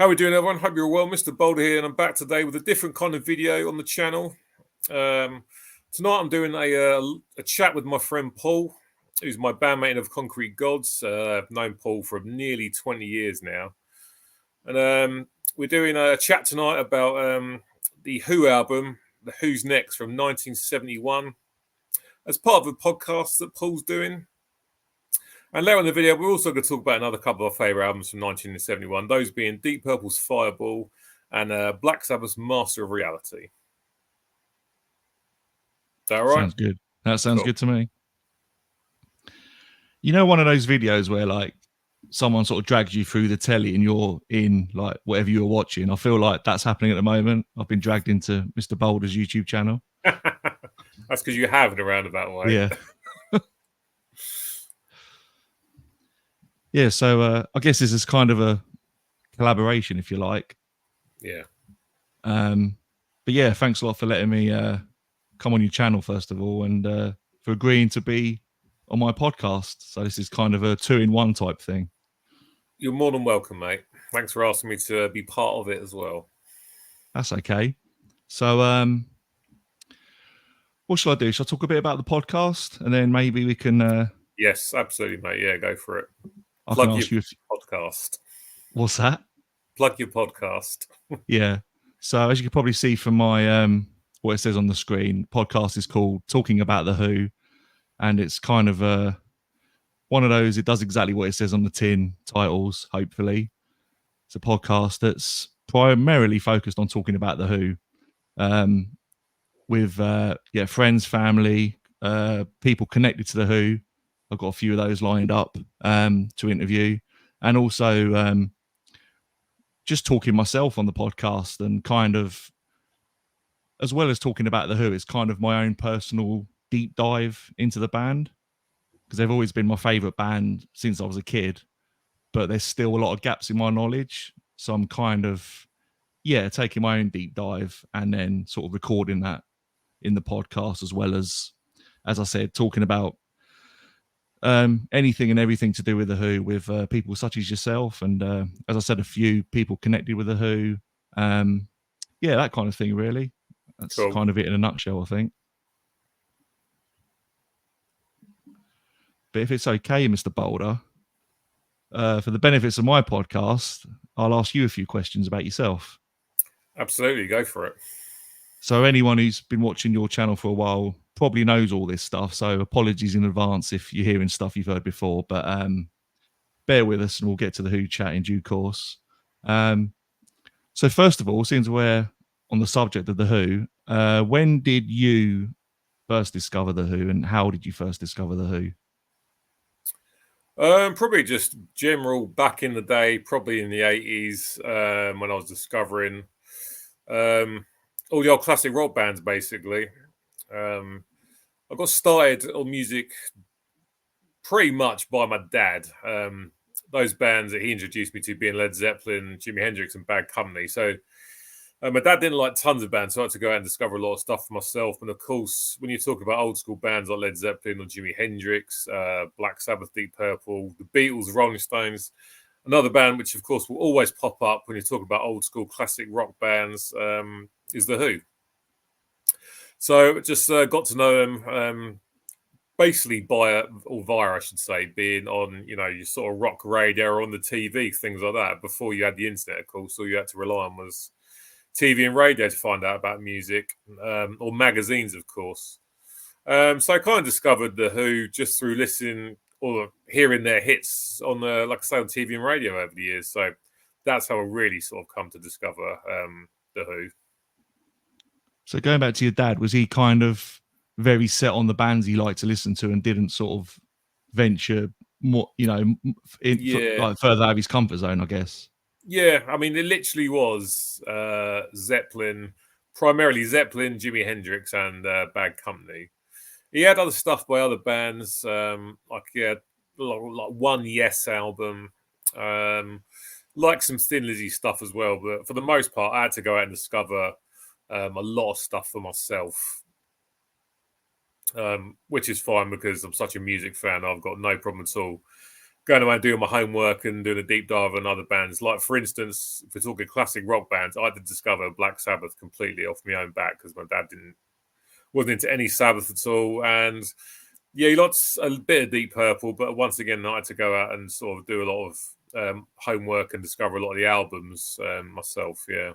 How are we doing, everyone? Hope you're well. Mr. Boulder here, and I'm back today with a different kind of video on the channel. Tonight I'm doing a chat with my friend Paul, who's my bandmate of Concrete Gods. I've known Paul for nearly 20 years now. And we're doing a chat tonight about the Who album, The Who's Next, from 1971, as part of a podcast that Paul's doing. And later in the video, we're also going to talk about another couple of favourite albums from 1971, those being Deep Purple's Fireball and Black Sabbath's Master of Reality. Is that all right? Sounds good. That sounds good to me. You know, one of those videos where like someone sort of drags you through the telly and you're in like whatever you're watching. I feel like that's happening at the moment. I've been dragged into Mr. Boulder's YouTube channel. That's because you have in a roundabout way. Yeah. Yeah, so I guess this is kind of a collaboration, if you like. Yeah. But yeah, thanks a lot for letting me come on your channel, first of all, and for agreeing to be on my podcast. So this is kind of a 2-in-1 type thing. You're more than welcome, mate. Thanks for asking me to be part of it as well. That's okay. So what shall I do? Shall I talk a bit about the podcast, and then maybe we can... Yes, absolutely, mate. Yeah, go for it. I can ask you podcast. What's that? Plug your podcast. Yeah. So as you can probably see from my what it says on the screen, podcast is called Talking About the Who, and it's kind of one of those. It does exactly what it says on the tin titles. Hopefully, it's a podcast that's primarily focused on talking about the Who, with friends, family, people connected to the Who. I've got a few of those lined up to interview, and also just talking myself on the podcast, and kind of, as well as talking about the Who, it's kind of my own personal deep dive into the band, because they've always been my favourite band since I was a kid, but there's still a lot of gaps in my knowledge. So I'm kind of, taking my own deep dive and then sort of recording that in the podcast, as well as I said, talking about anything and everything to do with the Who, with people such as yourself, and as I said, a few people connected with the Who. That kind of thing, really. That's cool. Kind of it in a nutshell, I think. But if it's okay, Mr. Boulder, for the benefits of my podcast, I'll ask you a few questions about yourself. Absolutely, go for it. So anyone who's been watching your channel for a while probably knows all this stuff, so apologies in advance if you're hearing stuff you've heard before, but bear with us and we'll get to the Who chat in due course. So first of all, since we're on the subject of the Who, when did you first discover the Who, and how did you first discover the Who? Probably just general back in the day, probably in the 80s, when I was discovering all the old classic rock bands, basically. I got started on music pretty much by my dad. Those bands that he introduced me to being Led Zeppelin, Jimi Hendrix, and Bad Company. So my dad didn't like tons of bands, so I had to go out and discover a lot of stuff for myself. And of course, when you talk about old school bands like Led Zeppelin or Jimi Hendrix, Black Sabbath, Deep Purple, the Beatles, Rolling Stones, another band which, of course, will always pop up when you talk about old school classic rock bands is The Who. So just got to know them basically via, I should say, being on, your sort of rock radio or on the TV, things like that. Before you had the internet, of course, all you had to rely on was TV and radio to find out about music, or magazines, of course. So I kind of discovered The Who just through listening or hearing their hits on, like I say, on TV and radio over the years. So that's how I really sort of come to discover The Who. So going back to your dad, was he kind of very set on the bands he liked to listen to and didn't sort of venture more, like further out of his comfort zone, I guess? Yeah, I mean, it literally was Zeppelin, primarily Zeppelin, Jimi Hendrix, and Bad Company. He had other stuff by other bands, like one Yes album, like some Thin Lizzy stuff as well. But for the most part, I had to go out and discover a lot of stuff for myself, which is fine because I'm such a music fan. I've got no problem at all going away and doing my homework and doing a deep dive on other bands. Like, for instance, if we're talking classic rock bands, I had to discover Black Sabbath completely off my own back because my dad wasn't into any Sabbath at all. And yeah, he likes a bit of Deep Purple, but once again, I had to go out and sort of do a lot of homework and discover a lot of the albums myself. Yeah.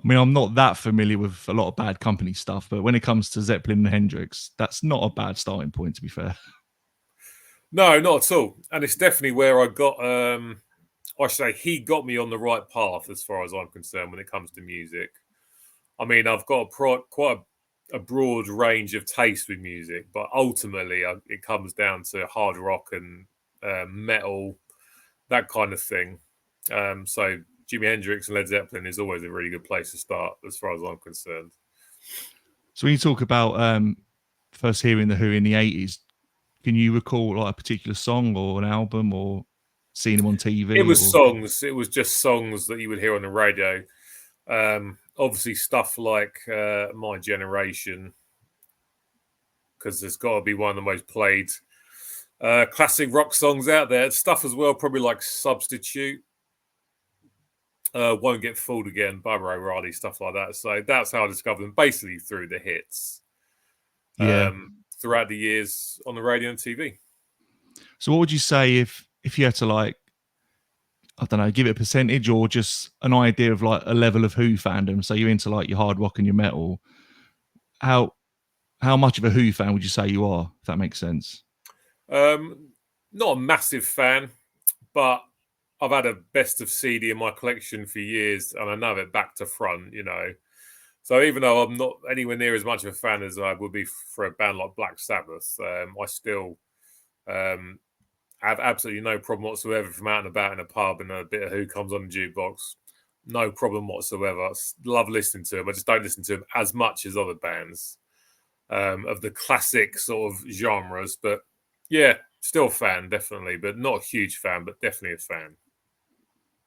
I mean, I'm not that familiar with a lot of Bad Company stuff, but when it comes to Zeppelin and Hendrix, that's not a bad starting point, to be fair. No, not at all. And it's definitely where I got, I should say, he got me on the right path as far as I'm concerned when it comes to music. I mean, I've got quite a broad range of taste with music, but ultimately it comes down to hard rock and metal, that kind of thing. So Jimi Hendrix and Led Zeppelin is always a really good place to start as far as I'm concerned. So when you talk about first hearing the Who in the 80s, can you recall like a particular song or an album or seeing them on TV? It was or... songs. It was just songs that you would hear on the radio. Obviously, stuff like My Generation, because there's got to be one of the most played classic rock songs out there. Stuff as well, probably like Substitute, Won't Get Fooled Again, Barbara O'Reilly, stuff like that. So that's how I discovered them, basically through the hits. Yeah. Throughout the years on the radio and TV. So what would you say if you had to, like, I don't know, give it a percentage or just an idea of like a level of Who fandom? So you're into like your hard rock and your metal. How much of a Who fan would you say you are, if that makes sense? Not a massive fan, but I've had a best of CD in my collection for years, and I know it back to front, you know. So even though I'm not anywhere near as much of a fan as I would be for a band like Black Sabbath, I still have absolutely no problem whatsoever from out and about in a pub and a bit of Who comes on the jukebox. No problem whatsoever. I love listening to them. I just don't listen to them as much as other bands of the classic sort of genres. But yeah, still a fan, definitely, but not a huge fan, but definitely a fan.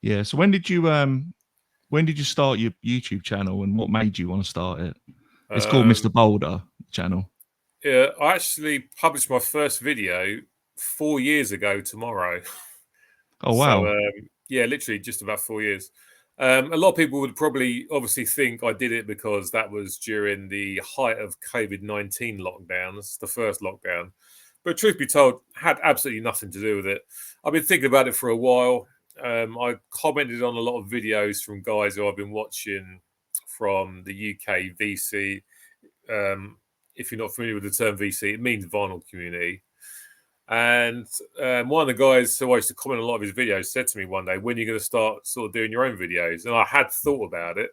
Yeah. So when did you start your YouTube channel and what made you want to start it? It's called Mr. Boulder channel. Yeah, I actually published my first video 4 years ago tomorrow. Oh, wow. So, yeah, literally just about 4 years. A lot of people would probably obviously think I did it because that was during the height of COVID-19 lockdowns, the first lockdown. But truth be told, had absolutely nothing to do with it. I've been thinking about it for a while. I commented on a lot of videos from guys who I've been watching from the UK VC. If you're not familiar with the term VC, it means vinyl community. And one of the guys who I used to comment on a lot of his videos said to me one day, when are you going to start sort of doing your own videos? And I had thought about it.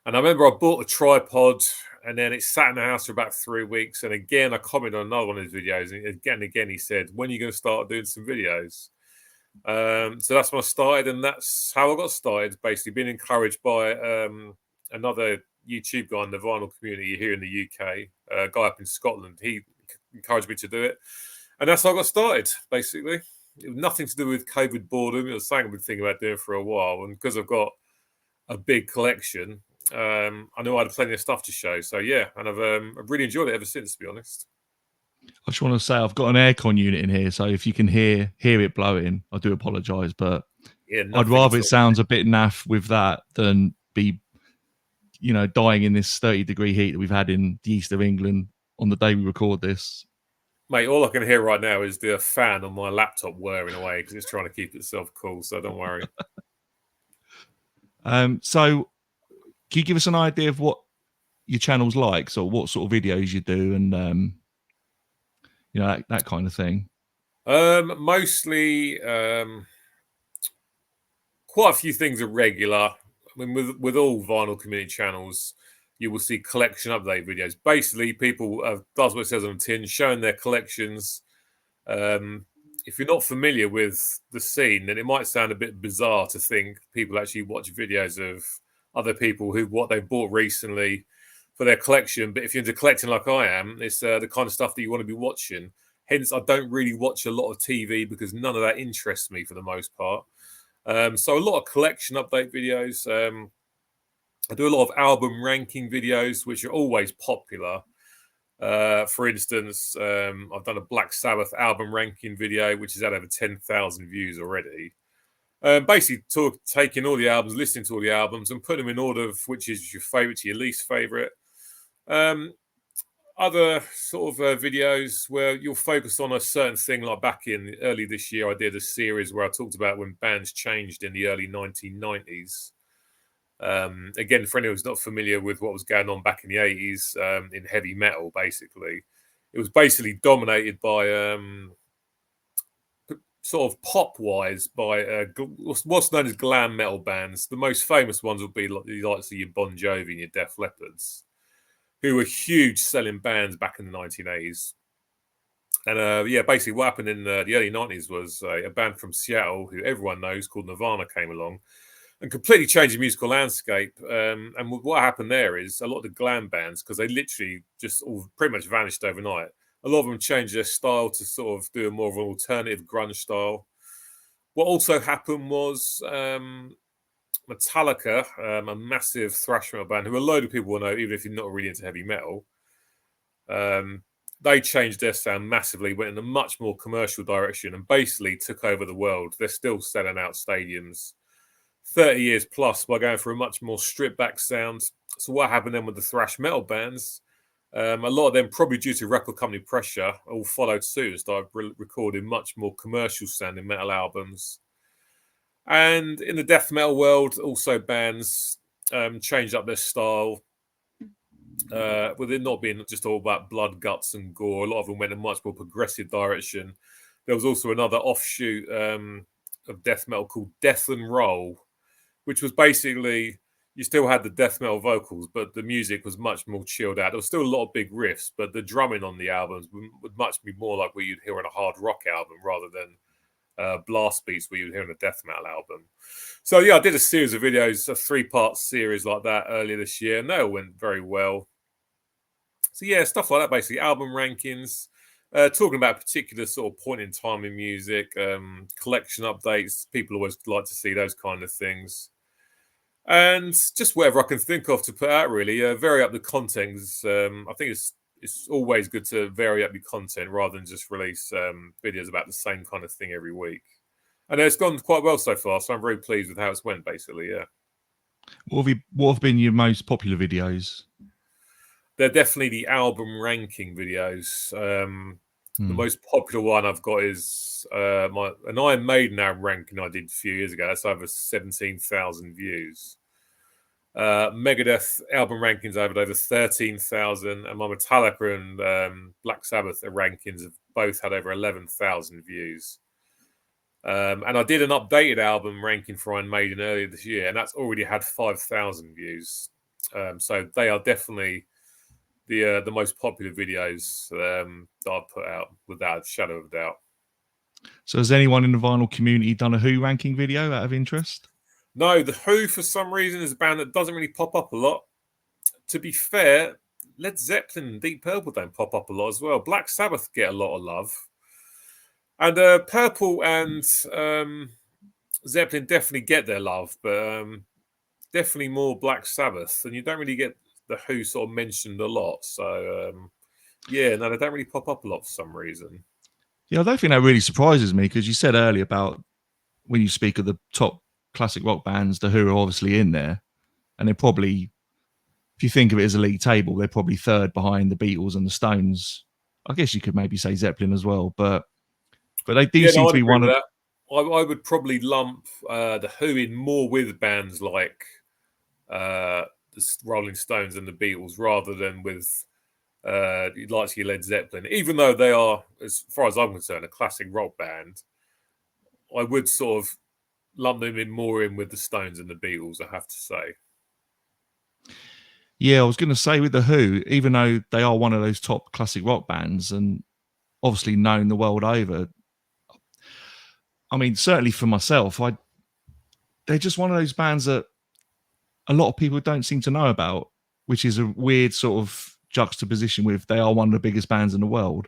And I remember I bought a tripod and then it sat in the house for about 3 weeks. And again, I commented on another one of his videos. And again, he said, when are you going to start doing some videos? So that's when I started. And that's how I got started, basically being encouraged by another YouTube guy in the vinyl community here in the UK, a guy up in Scotland. He encouraged me to do it. And that's how I got started, basically. It was nothing to do with COVID boredom. It was something I've been thinking about doing for a while. And because I've got a big collection, I knew I had plenty of stuff to show. So, yeah, and I've really enjoyed it ever since, to be honest. I just want to say I've got an aircon unit in here, so if you can hear it blowing, I do apologise, but Yeah, I'd rather it sounds a bit naff with that than be, dying in this 30-degree heat that we've had in the east of England on the day we record this. Mate, all I can hear right now is the fan on my laptop whirring away because it's trying to keep itself cool, so don't worry. So can you give us an idea of what your channel's like? So what sort of videos you do and, that kind of thing? Mostly quite a few things are regular. I mean, with all vinyl community channels, you will see collection update videos. Basically, people does what it says on the tin, showing their collections. If you're not familiar with the scene, then it might sound a bit bizarre to think people actually watch videos of other people what they've bought recently for their collection. But if you're into collecting like I am, it's the kind of stuff that you want to be watching. Hence, I don't really watch a lot of TV because none of that interests me for the most part. So a lot of collection update videos. I do a lot of album ranking videos, which are always popular. For instance, I've done a Black Sabbath album ranking video, which has had over 10,000 views already. Basically, taking all the albums, listening to all the albums, and putting them in order of which is your favourite to your least favourite. Other sort of videos where you'll focus on a certain thing, like back in early this year, I did a series where I talked about when bands changed in the early 1990s. Again, for anyone who's not familiar with what was going on back in the 80s in heavy metal, basically, it was basically dominated by sort of pop-wise by what's known as glam metal bands. The most famous ones would be like the likes of your Bon Jovi and your Def Leppards, who were huge selling bands back in the 1980s. And yeah, basically what happened in the early 90s was a band from Seattle, who everyone knows, called Nirvana, came along and completely changed the musical landscape. And what happened there is a lot of the glam bands, because they literally just all pretty much vanished overnight, a lot of them changed their style to sort of do a more of an alternative grunge style. What also happened was Metallica, a massive thrash metal band who a load of people will know, even if you're not really into heavy metal, they changed their sound massively, went in a much more commercial direction, and basically took over the world. They're still selling out stadiums 30 years plus by going for a much more stripped back sound. So what happened then with the thrash metal bands? A lot of them, probably due to record company pressure, all followed suit and started recording much more commercial sounding metal albums. And in the death metal world, also bands changed up their style. With it not being just all about blood, guts, and gore, a lot of them went in a much more progressive direction. There was also another offshoot of death metal called Death and Roll, which was basically, you still had the death metal vocals, but the music was much more chilled out. There was still a lot of big riffs, but the drumming on the albums would much be more like what you'd hear on a hard rock album rather than blast beats where you'd hear on a death metal album. So yeah, I did a series of videos, a 3-part series like that earlier this year, and they all went very well. So yeah, stuff like that, basically. Album rankings, talking about a particular sort of point in time in music, collection updates. People always like to see those kind of things. And just whatever I can think of to put out, really. Vary up the content. I think it's always good to vary up your content rather than just release videos about the same kind of thing every week. And it's gone quite well so far, so I'm very pleased with how it's went, basically, yeah. What have been your most popular videos? They're definitely the album ranking videos. The most popular one I've got is an Iron Maiden album ranking I did a few years ago. That's over 17,000 views. Megadeth album rankings over 13,000, and my Metallica and Black Sabbath rankings have both had over 11,000 views. And I did an updated album ranking for Iron Maiden earlier this year, and that's already had 5,000 views. So they are definitely the most popular videos that I've put out, without a shadow of a doubt. So has anyone in the vinyl community done a Who ranking video out of interest? No, the Who, for some reason, is a band that doesn't really pop up a lot. To be fair, Led Zeppelin and Deep Purple don't pop up a lot as well. Black Sabbath get a lot of love. And Purple and Zeppelin definitely get their love, but definitely more Black Sabbath. And you don't really get the Who sort of mentioned a lot. So, yeah, no, they don't really pop up a lot for some reason. Yeah, I don't think that really surprises me, because you said earlier about when you speak of the top classic rock bands, the Who are obviously in there. And they're probably, if you think of it as a league table, they're probably third behind the Beatles and the Stones. I guess you could maybe say Zeppelin as well, but they do seem to be one of that. I would probably lump the Who in more with bands like the Rolling Stones and the Beatles rather than with like Led Zeppelin. Even though they are, as far as I'm concerned, a classic rock band, I would sort of lump them in more in with the Stones and the Beatles, I have to say. Yeah, I was going to say with the Who, even though they are one of those top classic rock bands and obviously known the world over, I mean, certainly for myself, they're just one of those bands that a lot of people don't seem to know about, which is a weird sort of juxtaposition with they are one of the biggest bands in the world.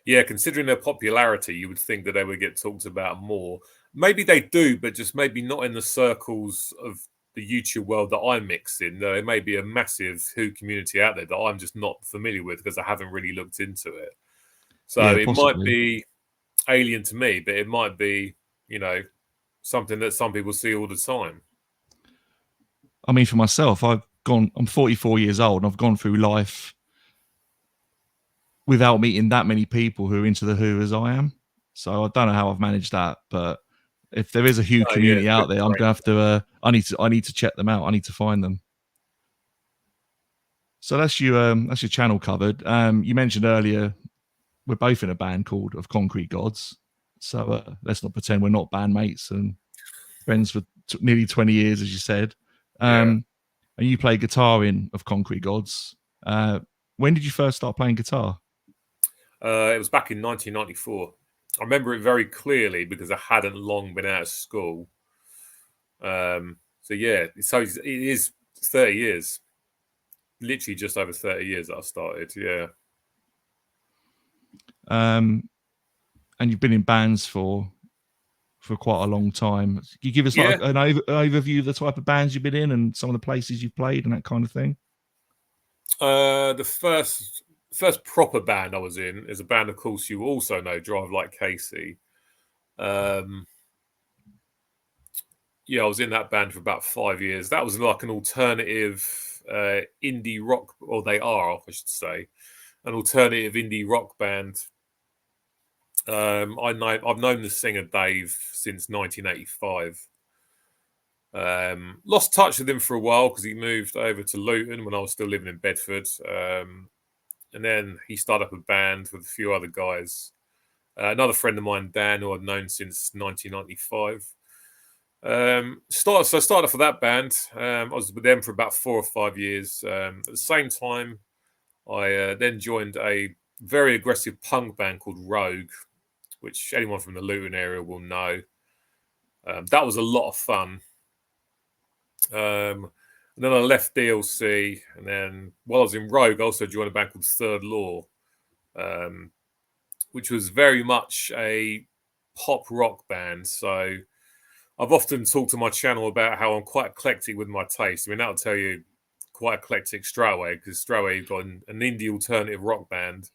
Yeah, considering their popularity, you would think that they would get talked about more. Maybe they do, but just maybe not in the circles of the YouTube world that I mix in. There may be a massive Who community out there that I'm just not familiar with because I haven't really looked into it. So Yeah, it might possibly. be alien to me, but it might be, something that some people see all the time. I mean, for myself, I'm 44 years old and I've gone through life without meeting that many people who are into the Who as I am. So I don't know how I've managed that, but if there is a Who Oh yeah, community it's a out bit there, I'm gonna have to. I need to check them out. I need to find them. So that's your channel covered. You mentioned earlier we're both in a band called Of Concrete Gods. So let's not pretend we're not bandmates and friends for nearly 20 years, as you said. yeah. And you play guitar in Of Concrete Gods. When did you first start playing guitar? It was back in 1994. I remember it very clearly because I hadn't long been out of school. So yeah, so it is 30 years, literally just over 30 years that I started. Yeah. And you've been in bands for quite a long time. Can you give us Yeah. like an overview of the type of bands you've been in and some of the places you've played and that kind of thing? The first proper band I was in is a band, of course, you also know, Drive Like Casey. Yeah, I was in that band for about 5 years. That was like an alternative indie rock, or they are, I should say, an alternative indie rock band. I've known the singer Dave since 1985. Lost touch with him for a while because he moved over to Luton when I was still living in Bedford. And then he started up a band with a few other guys. Another friend of mine, Dan, who I'd known since 1995. So I started off with that band. I was with them for about 4 or 5 years. At the same time, I then joined a very aggressive punk band called Rogue, which anyone from the Luton area will know. That was a lot of fun. And then I left DLC, and then while I was in Rogue, I also joined a band called Third Law, um, which was very much a pop rock band. So I've often talked to my channel about how I'm quite eclectic with my taste. I mean, that'll tell you quite eclectic straight away, because straight away you've got an indie alternative rock band,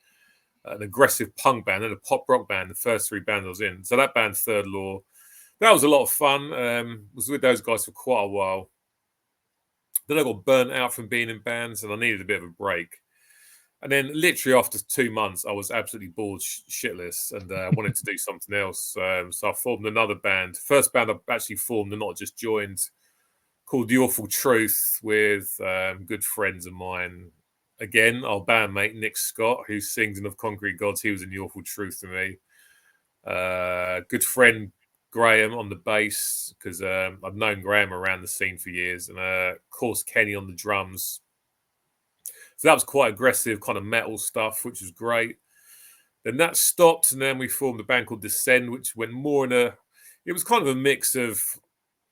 an aggressive punk band, and a pop rock band, the first three bands I was in. So that band, Third Law, that was a lot of fun. Was with those guys for quite a while. Then I got burnt out from being in bands and I needed a bit of a break. And then literally after 2 months, I was absolutely bored shitless and wanted to do something else. So I formed another band. First band I actually formed and not just joined, called The Awful Truth, with good friends of mine. Again, our bandmate, Nick Scott, who sings in Of Concrete Gods. He was in The Awful Truth to me. Good friend Graham on the bass, because I've known Graham around the scene for years, and of course Kenny on the drums. So that was quite aggressive kind of metal stuff, which was great. Then that stopped, and then we formed a band called Descend, which went more in it was kind of a mix of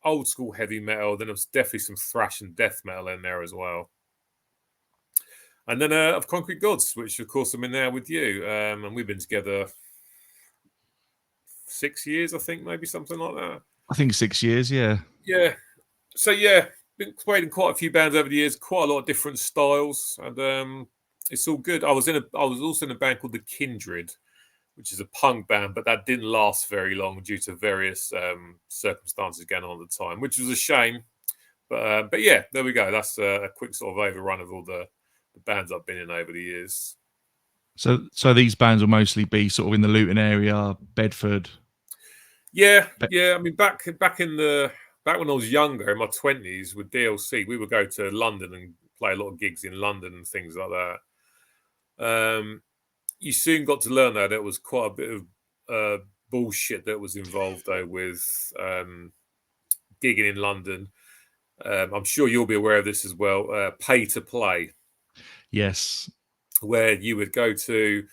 old school heavy metal, then there was definitely some thrash and death metal in there as well. And then Of Concrete Gods, which of course I'm in now with you, and we've been together 6 years, I think, maybe something like that. I think 6 years, yeah. Yeah. So yeah, been played in quite a few bands over the years, quite a lot of different styles, and it's all good. I was also in a band called The Kindred, which is a punk band, but that didn't last very long due to various circumstances going on at the time, which was a shame. But yeah, there we go. That's a quick sort of overrun of all the bands I've been in over the years. So these bands will mostly be sort of in the Luton area, Bedford. Yeah. I mean, back when I was younger, in my 20s, with DLC, we would go to London and play a lot of gigs in London and things like that. You soon got to learn that there was quite a bit of bullshit that was involved though with gigging in London. I'm sure you'll be aware of this as well. Pay to play. Yes. Where you would go to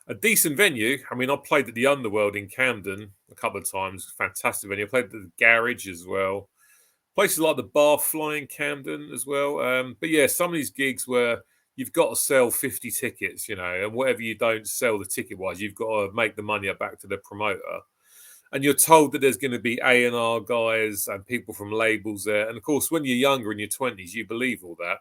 a decent venue. I mean, I played at the Underworld in Camden a couple of times. Fantastic venue. I played at the Garage as well. Places like the Barfly in Camden as well. But yeah, some of these gigs where you've got to sell 50 tickets, and whatever you don't sell the ticket wise, you've got to make the money back to the promoter. and you're told that there's going to be A&R guys and people from labels there. And of course, when you're younger in your 20s, you believe all that.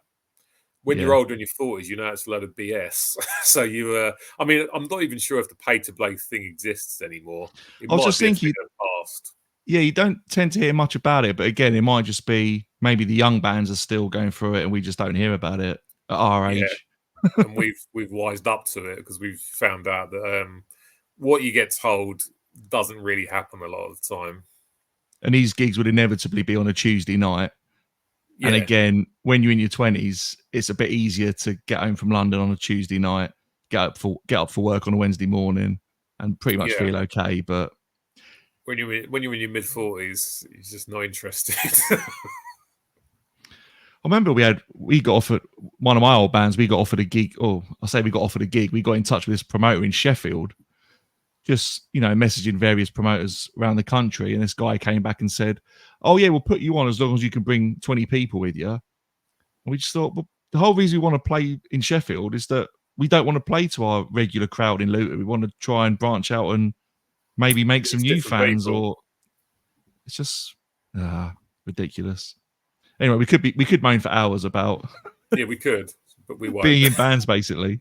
When you're Yeah. older in your 40s, you know it's a load of BS. So I mean, I'm not even sure if the pay to play thing exists anymore. It I was might just be a thing thinking, of the past. yeah, you don't tend to hear much about it, but again, it might just be maybe the young bands are still going through it and we just don't hear about it at our Yeah, age. and we've wised up to it because we've found out that what you get told doesn't really happen a lot of the time. And these gigs would inevitably be on a Tuesday night. And Yeah, again, when you're in your 20s, it's a bit easier to get home from London on a Tuesday night, get up for work on a Wednesday morning, and pretty much yeah. feel okay. But When you're in your mid-40s, it's just not interested. I remember we got offered, one of my old bands, we got offered a gig, or I say we got offered a gig, we got in touch with this promoter in Sheffield, just, messaging various promoters around the country. And this guy came back and said, "Oh yeah, we'll put you on as long as you can bring 20 people with you." And we just thought, well, the whole reason we want to play in Sheffield is that we don't want to play to our regular crowd in Luton. We want to try and branch out and maybe make some It's new different fans, people. or it's just ridiculous. Anyway, we could moan for hours about Yeah, we could, but we won't. being in bands, basically.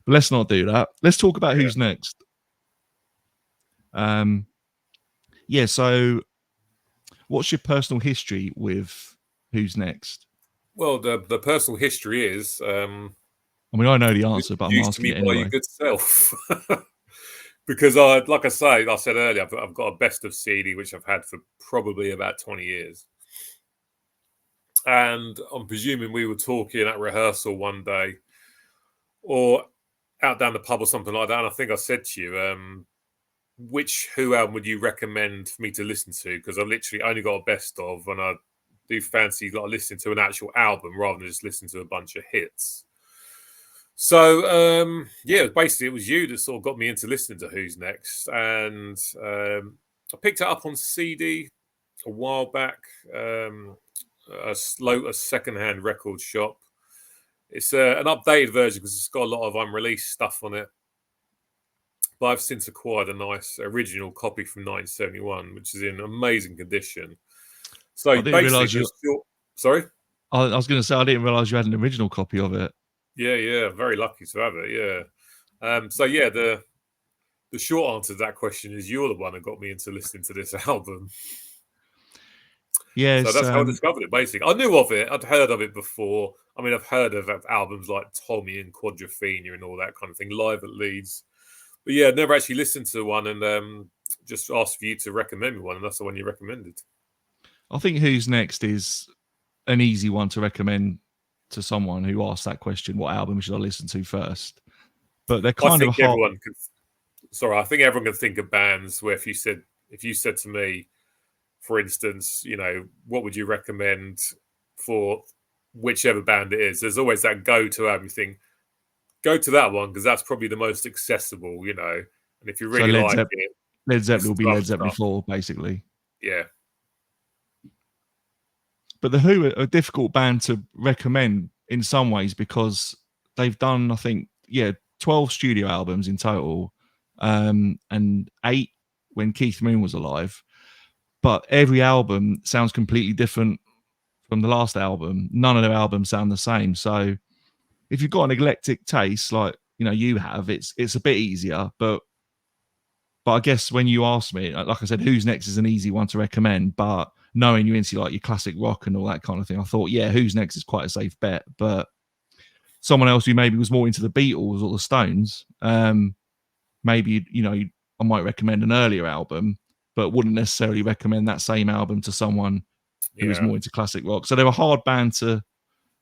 But let's not do that. Let's talk about Yeah. who's next. Yeah. So, what's your personal history with Who's Next? Well, the personal history is I mean, I know the you answer, but I'm introduced to asking me it by your anyway. good self. Because like I said earlier, I've got a best of CD which I've had for probably about 20 years, and I'm presuming we were talking at rehearsal one day, or out down the pub or something like that. And I think I said to you, which Who album would you recommend for me to listen to? Because I literally only got a best of, and I do fancy like listening to an actual album rather than just listening to a bunch of hits. So yeah, basically it was you that sort of got me into listening to Who's Next, and I picked it up on CD a while back. A secondhand record shop. It's an updated version because it's got a lot of unreleased stuff on it. But I've since acquired a nice original copy from 1971, which is in amazing condition. So I didn't basically, realize you. Sorry. I was going to say I didn't realize you had an original copy of it. Yeah, very lucky to have it. Yeah. So yeah, the short answer to that question is you're the one that got me into listening to this album. Yes. So that's how I discovered it. Basically, I knew of it. I'd heard of it before. I mean, I've heard of albums like Tommy and Quadrophenia and all that kind of thing live at Leeds. But yeah, I'd never actually listened to one, and just asked for you to recommend me one, and that's the one you recommended. I think Who's Next is an easy one to recommend to someone who asks that question: what album should I listen to first? But they're kind of a hot. I think everyone can think of bands where if you said to me, for instance, what would you recommend for whichever band it is? There's always that go-to album. You think, go to that one because that's probably the most accessible, And if you really like it, Led Zeppelin will be Led other Zeppelin stuff. 4, basically. Yeah. But the Who are a difficult band to recommend in some ways because they've done, I think, 12 studio albums in total, and 8 when Keith Moon was alive. But every album sounds completely different from the last album. None of their albums sound the same. So if you've got an eclectic taste like you have, it's a bit easier. But I guess when you ask me, like I said, Who's Next is an easy one to recommend. But knowing you into like your classic rock and all that kind of thing, I thought, yeah, Who's Next is quite a safe bet. But someone else who maybe was more into the Beatles or the Stones, maybe I might recommend an earlier album, but wouldn't necessarily recommend that same album to someone who is more into classic rock. So they're a hard band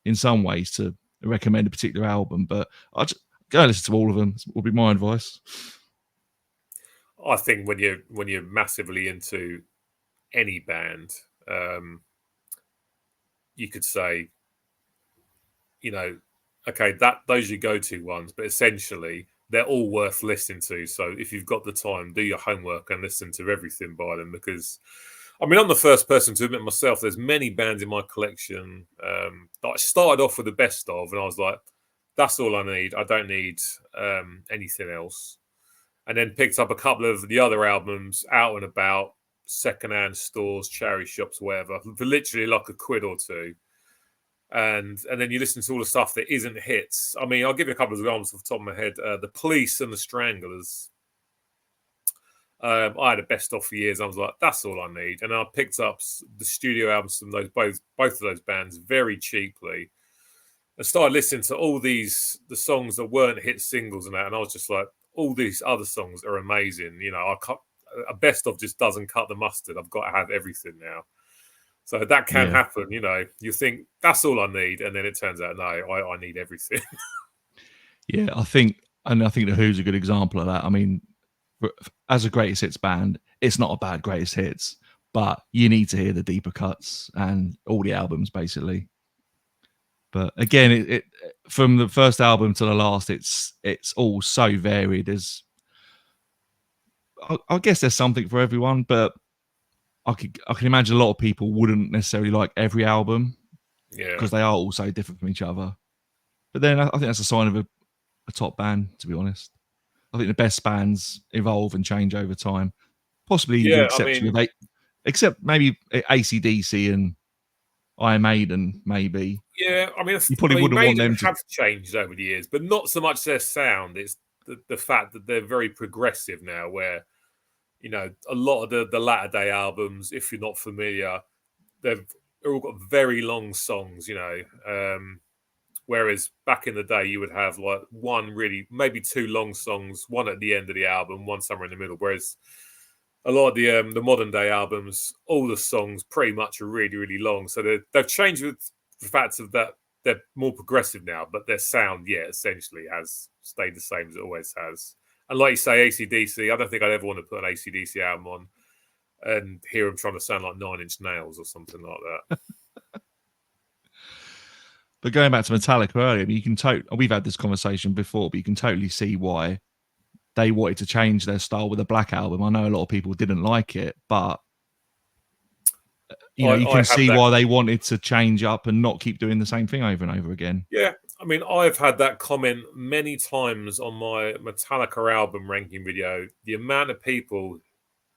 in some ways to recommend a particular album, but I just go listen to all of them. Would be my advice. I think when you're massively into any band, you could say, okay, those are your go-to ones, but essentially they're all worth listening to. So if you've got the time, do your homework and listen to everything by them. Because, I mean, I'm the first person to admit myself, there's many bands in my collection that I started off with the best of, and I was like, that's all I need. I don't need anything else. and then picked up a couple of the other albums out and about, secondhand stores, charity shops, whatever, for literally like a quid or two. And then you listen to all the stuff that isn't hits. I mean, I'll give you a couple of examples off the top of my head. The Police and the Stranglers. I had a best of for years. I was like, that's all I need. And I picked up the studio albums from both of those bands very cheaply. I started listening to all the songs that weren't hit singles and that, and I was just like, all these other songs are amazing. You know, a best of just doesn't cut the mustard. I've got to have everything now. So that can happen. You know, you think that's all I need, and then it turns out no, I need everything. Yeah, I think the Who's a good example of that. I mean, as a greatest hits band, it's not a bad greatest hits, but you need to hear the deeper cuts and all the albums basically. But again, it from the first album to the last, it's all so varied. I guess there's something for everyone, but I can imagine a lot of people wouldn't necessarily like every album, because they are all so different from each other. But then I think that's a sign of a top band, to be honest. I think the best bands evolve and change over time. Possibly the exception of except maybe AC/DC and Iron Maiden, maybe. Yeah, I mean, you probably wouldn't want them to have changed over the years, but not so much their sound. It's the fact that they're very progressive now, where, you know, a lot of the latter day albums, if you're not familiar, they've all got very long songs, you know. Whereas back in the day, you would have like maybe two long songs, one at the end of the album, one somewhere in the middle. Whereas a lot of the modern day albums, all the songs pretty much are really, really long. So they've changed with the fact of that they're more progressive now, but their sound, essentially has stayed the same as it always has. And like you say, AC/DC, I don't think I'd ever want to put an AC/DC album on and hear them trying to sound like Nine Inch Nails or something like that. But going back to Metallica earlier, you can we've had this conversation before, but you can totally see why they wanted to change their style with the Black Album. I know a lot of people didn't like it, but you can see why they wanted to change up and not keep doing the same thing over and over again. Yeah, I mean, I've had that comment many times on my Metallica album ranking video. The amount of people,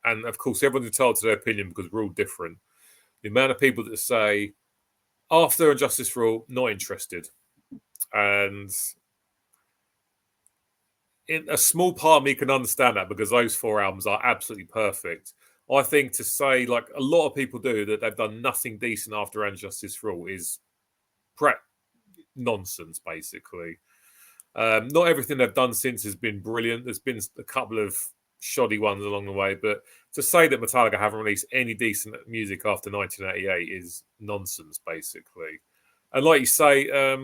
and of course everyone's entitled to their opinion because we're all different, the amount of people that say, after Injustice for All, not interested. And a small part of me can understand that, because those four albums are absolutely perfect. I think to say, like a lot of people do, that they've done nothing decent after Injustice for All is nonsense, basically. Not everything they've done since has been brilliant. There's been a couple of shoddy ones along the way, but to say that Metallica haven't released any decent music after 1988 is nonsense, basically. And like you say, I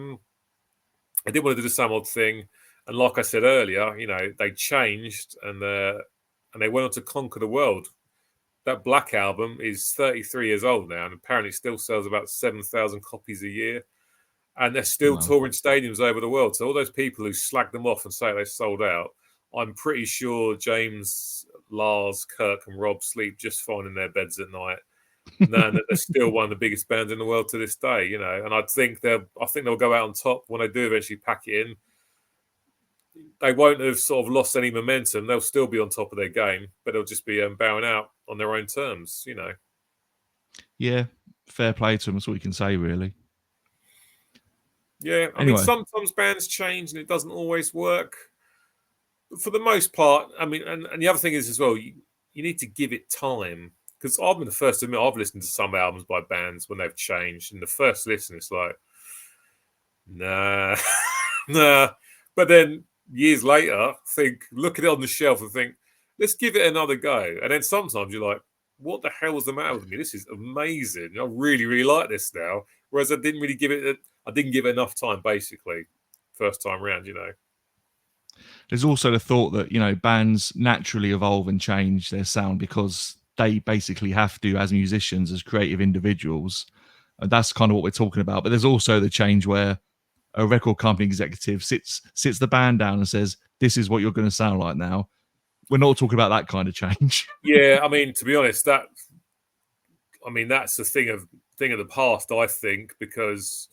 did want to do the same old thing, and like I said earlier, you know, they changed and they went on to conquer the world. That Black Album is 33 years old now, and apparently still sells about 7,000 copies a year. And they're still touring stadiums over the world. So all those people who slag them off and say they sold out, I'm pretty sure James, Lars, Kirk, and Rob sleep just fine in their beds at night, knowing that they're still one of the biggest bands in the world to this day. You know, and I think they'll go out on top when they do eventually pack it in. They won't have sort of lost any momentum. They'll still be on top of their game, but they'll just be bowing out on their own terms. You know. Yeah, fair play to them. That's all you can say, really. Yeah, I mean, sometimes bands change and it doesn't always work. But for the most part, I mean, and the other thing is as well, you need to give it time. Because I've been the first to admit, I've listened to some albums by bands when they've changed. And the first listen, it's like, nah, nah. But then years later, look at it on the shelf and think, let's give it another go. And then sometimes you're like, what the hell was the matter with me? This is amazing. I really, really like this now. Whereas I didn't give it enough time, basically, first time round, you know. There's also the thought that, you know, bands naturally evolve and change their sound because they basically have to, as musicians, as creative individuals. And that's kind of what we're talking about. But there's also the change where a record company executive sits the band down and says, this is what you're going to sound like now. We're not talking about that kind of change. Yeah, I mean, to be honest, that's the thing of the past, I think, because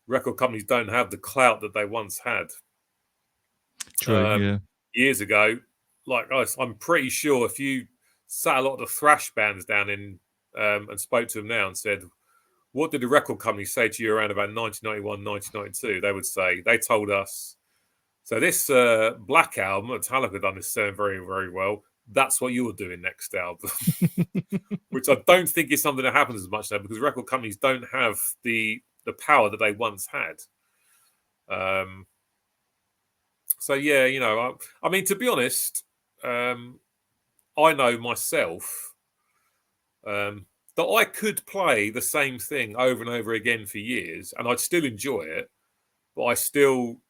record companies don't have the clout that they once had. True, yeah. Years ago, I'm pretty sure if you sat a lot of the thrash bands down in and spoke to them now and said, what did the record company say to you around about 1991, 1992? They would say, they told us, so this Black album, Metallica done this very, very well. That's what you're doing next album. Which I don't think is something that happens as much now because record companies don't have the power that they once had. So yeah, I mean, to be honest, I know myself that I could play the same thing over and over again for years, and I'd still enjoy it. But I still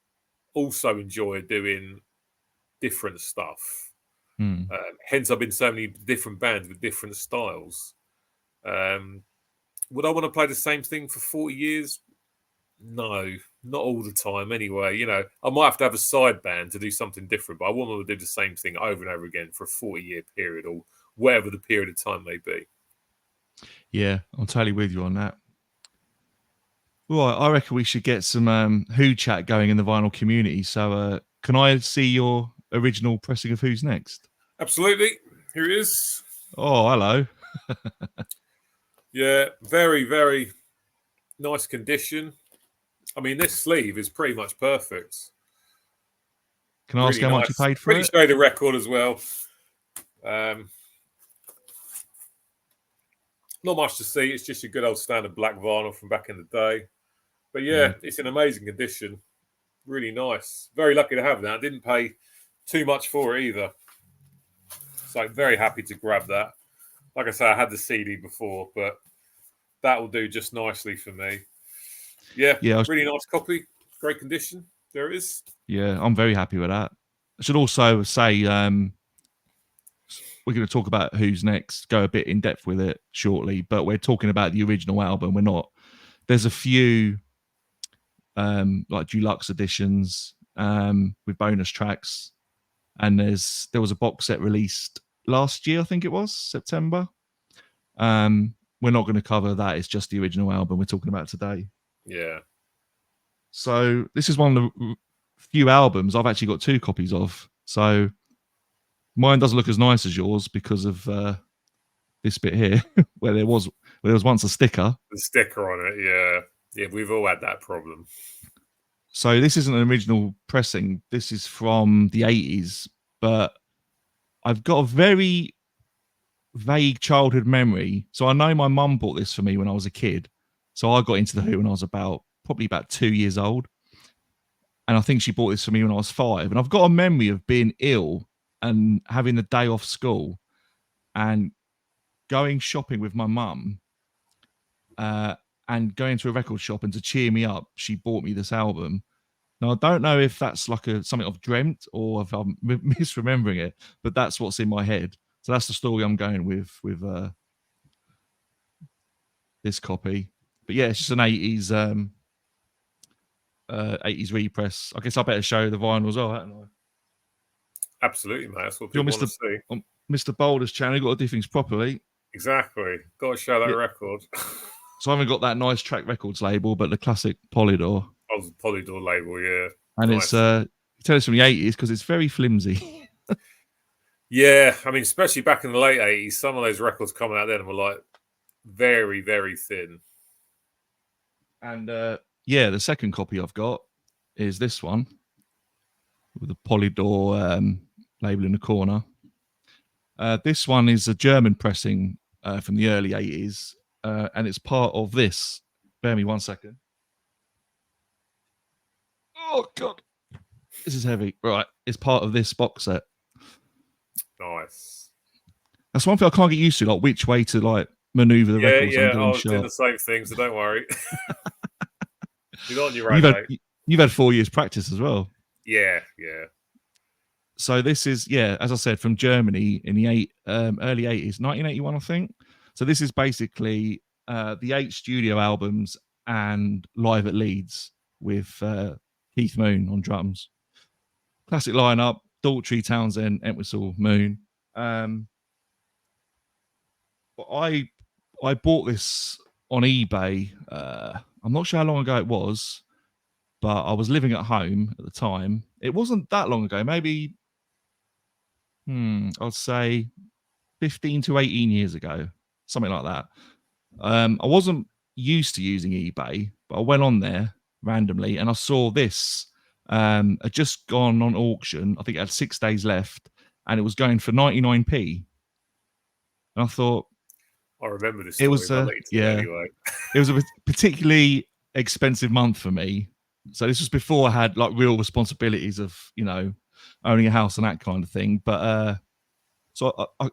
also enjoy doing different stuff. Hence, I've been so many different bands with different styles. Would I want to play the same thing for 40 years? No, not all the time anyway. I might have to have a side band to do something different, but I wouldn't want to do the same thing over and over again for a 40-year period or whatever the period of time may be. Yeah, I'm totally with you on that. Right, I reckon we should get some Who chat going in the vinyl community. So can I see your original pressing of Who's Next? Absolutely. Here it is. Oh, hello. Yeah, very, very nice condition. I mean, this sleeve is pretty much perfect. Can I ask how much you paid for Pretty it? show the record as well. Not much to see. It's just a good old standard black vinyl from back in the day. But yeah, it's in amazing condition. Really nice. Very lucky to have that. I didn't pay too much for it either. So I'm very happy to grab that. Like I say, I had the CD before, but that will do just nicely for me. Yeah, really nice copy. Great condition. There it is. Yeah, I'm very happy with that. I should also say we're going to talk about Who's Next, go a bit in depth with it shortly, but we're talking about the original album. We're not. There's a few like deluxe editions with bonus tracks, and there was a box set released last year, I think it was September. We're not going to cover that. It's just the original album we're talking about today. Yeah. So this is one of the few albums I've actually got 2 copies of. So mine doesn't look as nice as yours because of this bit here, where there was once a sticker. The sticker on it, yeah. Yeah, we've all had that problem. So this isn't an original pressing. This is from the 80s, but I've got a very vague childhood memory. So I know my mum bought this for me when I was a kid. So I got into the Who when I was probably about 2 years old. And I think she bought this for me when I was 5. And I've got a memory of being ill and having the day off school and going shopping with my mum and going to a record shop, and to cheer me up, she bought me this album. Now, I don't know if that's like something I've dreamt or if I'm misremembering it, but that's what's in my head. So that's the story I'm going with this copy. But yeah, it's just an 80s 80s repress. I guess I better show the vinyl as well, haven't I? Absolutely, mate. That's what people want to see. On Mr. Boulder's channel, you've got to do things properly. Exactly. Got to show that record. So I haven't got that nice Track Records label, but the classic Polydor. Oh, the Polydor label, yeah. And nice. It's tell us from the 80s because it's very flimsy. Yeah, I mean, especially back in the late 80s, some of those records coming out then were like very, very thin. And yeah, the second copy I've got is this one with the Polydor label in the corner. This one is a German pressing from the early 80s, and it's part of this. Bear me 1 second. Oh, God. This is heavy. Right. It's part of this box set. Nice. That's one thing I can't get used to, like which way to like maneuver the records. Yeah, I was doing the same thing, so don't worry. You're not on your own, mate. You've had 4 years practice as well. Yeah. So this is, as I said, from Germany in the early 80s, 1981, I think. So this is basically the 8 studio albums and live at Leeds with Keith Moon on drums. Classic lineup: Daltrey, Townsend, Entwistle, Moon. But I bought this on eBay. I'm not sure how long ago it was, but I was living at home at the time. It wasn't that long ago, maybe I'd say 15 to 18 years ago, something like that. I wasn't used to using eBay, but I went on there randomly and I saw this. Had just gone on auction. I think it had 6 days left, and it was going for 99p. And I thought I remember this it story, was but I'll let you tell it anyway. it was a particularly expensive month for me. So this was before I had like real responsibilities of owning a house and that kind of thing. But so I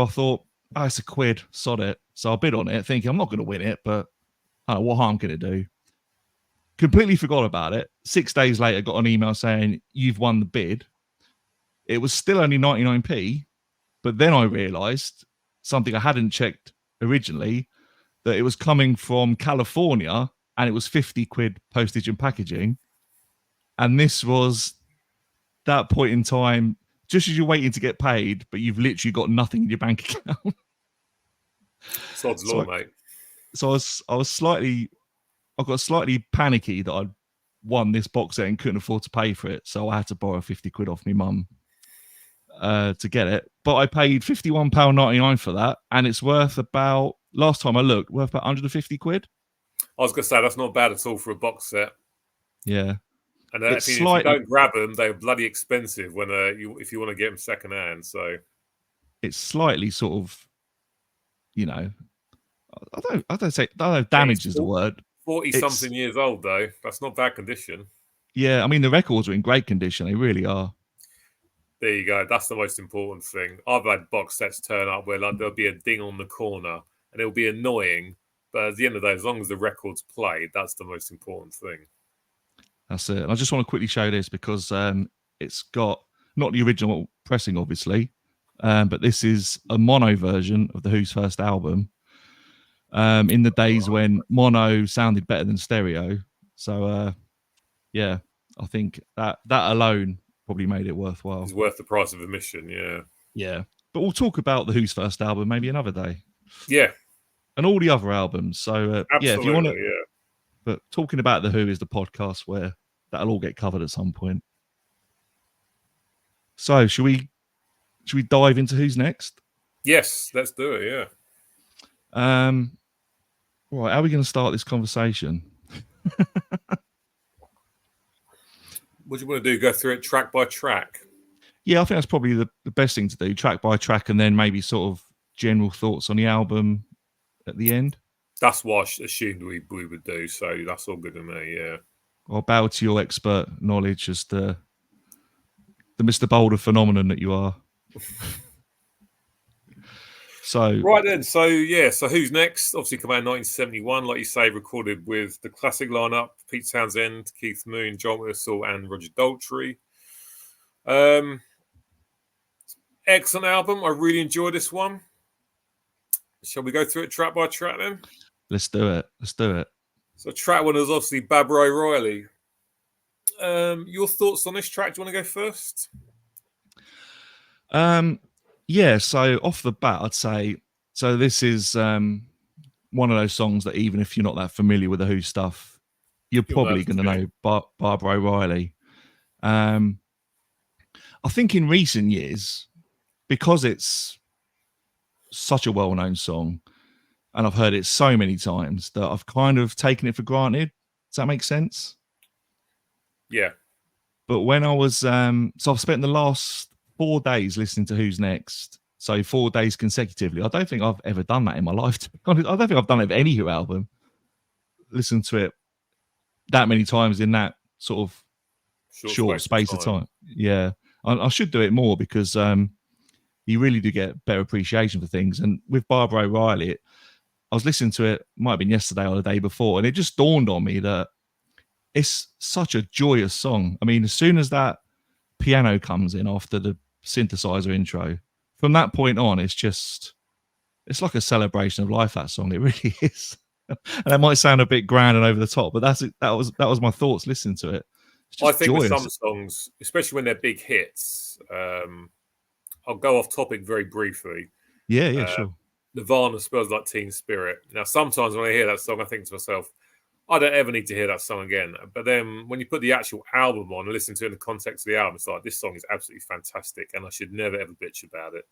thought, oh, it's a quid, sod it. So I bid on it, thinking I'm not going to win it, but I don't know what harm can it do. Completely forgot about it. 6 days later, got an email saying you've won the bid. It was still only 99p, but then I realised something I hadn't checked originally, that it was coming from California and it was 50 quid postage and packaging. And this was that point in time, just as you're waiting to get paid, but you've literally got nothing in your bank account. Sod's law, mate. So I got slightly panicky that I'd won this box set and couldn't afford to pay for it. So I had to borrow 50 quid off my mum to get it. But I paid £51.99 for that. And it's worth about, last time I looked, worth about 150 quid. I was going to say, that's not bad at all for a box set. Yeah. And if you don't grab them, they're bloody expensive if you want to get them second hand. So it's slightly sort of, I don't know, damage is the word. 40-something years old, though. That's not bad condition. Yeah, I mean, the records are in great condition. They really are. There you go. That's the most important thing. I've had box sets turn up where there'll be a ding on the corner and it'll be annoying. But at the end of the day, as long as the record's played, that's the most important thing. That's it. And I just want to quickly show this because it's got not the original pressing, obviously, but this is a mono version of the Who's first album. In the days when mono sounded better than stereo. So, yeah, I think that alone probably made it worthwhile. It's worth the price of admission, yeah. Yeah. But we'll talk about the Who's first album maybe another day. Yeah. And all the other albums. So, yeah, if you want to. Yeah. But talking about the Who is the podcast where that'll all get covered at some point. So, should we dive into who's next? Yes, let's do it, yeah. Right, how are we going to start this conversation? What do you want to do? Go through it track by track? Yeah, I think that's probably the best thing to do, track by track, and then maybe sort of general thoughts on the album at the end. That's what I assumed we would do, so that's all good to me, yeah. I'll bow to your expert knowledge as the Mr. Boulder phenomenon that you are. So right then, so who's next? Obviously, come out in 1971, like you say, recorded with the classic lineup: Pete Townsend, Keith Moon, John Whistle, and Roger Daltrey. Excellent album. I really enjoyed this one. Shall we go through it track by track then? Let's do it. So track one is obviously Barbara O'Reilly. Your thoughts on this track? Do you want to go first? Yeah, so off the bat, I'd say, so this is one of those songs that even if you're not that familiar with the Who stuff, you're probably going to know Barbara O'Reilly. I think in recent years, because it's such a well-known song, and I've heard it so many times that I've kind of taken it for granted. Does that make sense? Yeah. But when I was, so I've spent the last 4 days listening to Who's Next. So 4 days consecutively. I don't think I've ever done that in my life. To be honest. I don't think I've done it with any Who album. Listened to it that many times in that sort of short space of time. Yeah. I should do it more because you really do get better appreciation for things. And with Barbara O'Reilly, I was listening to it, might have been yesterday or the day before, and it just dawned on me that it's such a joyous song. I mean, as soon as that piano comes in after the synthesizer intro, from that point on, it's like a celebration of life, that song. It really is. And it might sound a bit grand and over the top, but that was my thoughts listening to it. I think joyous. With some songs, especially when they're big hits, I'll go off topic very briefly. Yeah, sure. Nirvana Smells Like Teen Spirit. Now, sometimes when I hear that song, I think to myself, I don't ever need to hear that song again. But then when you put the actual album on and listen to it in the context of the album, it's like, this song is absolutely fantastic, and I should never ever bitch about it.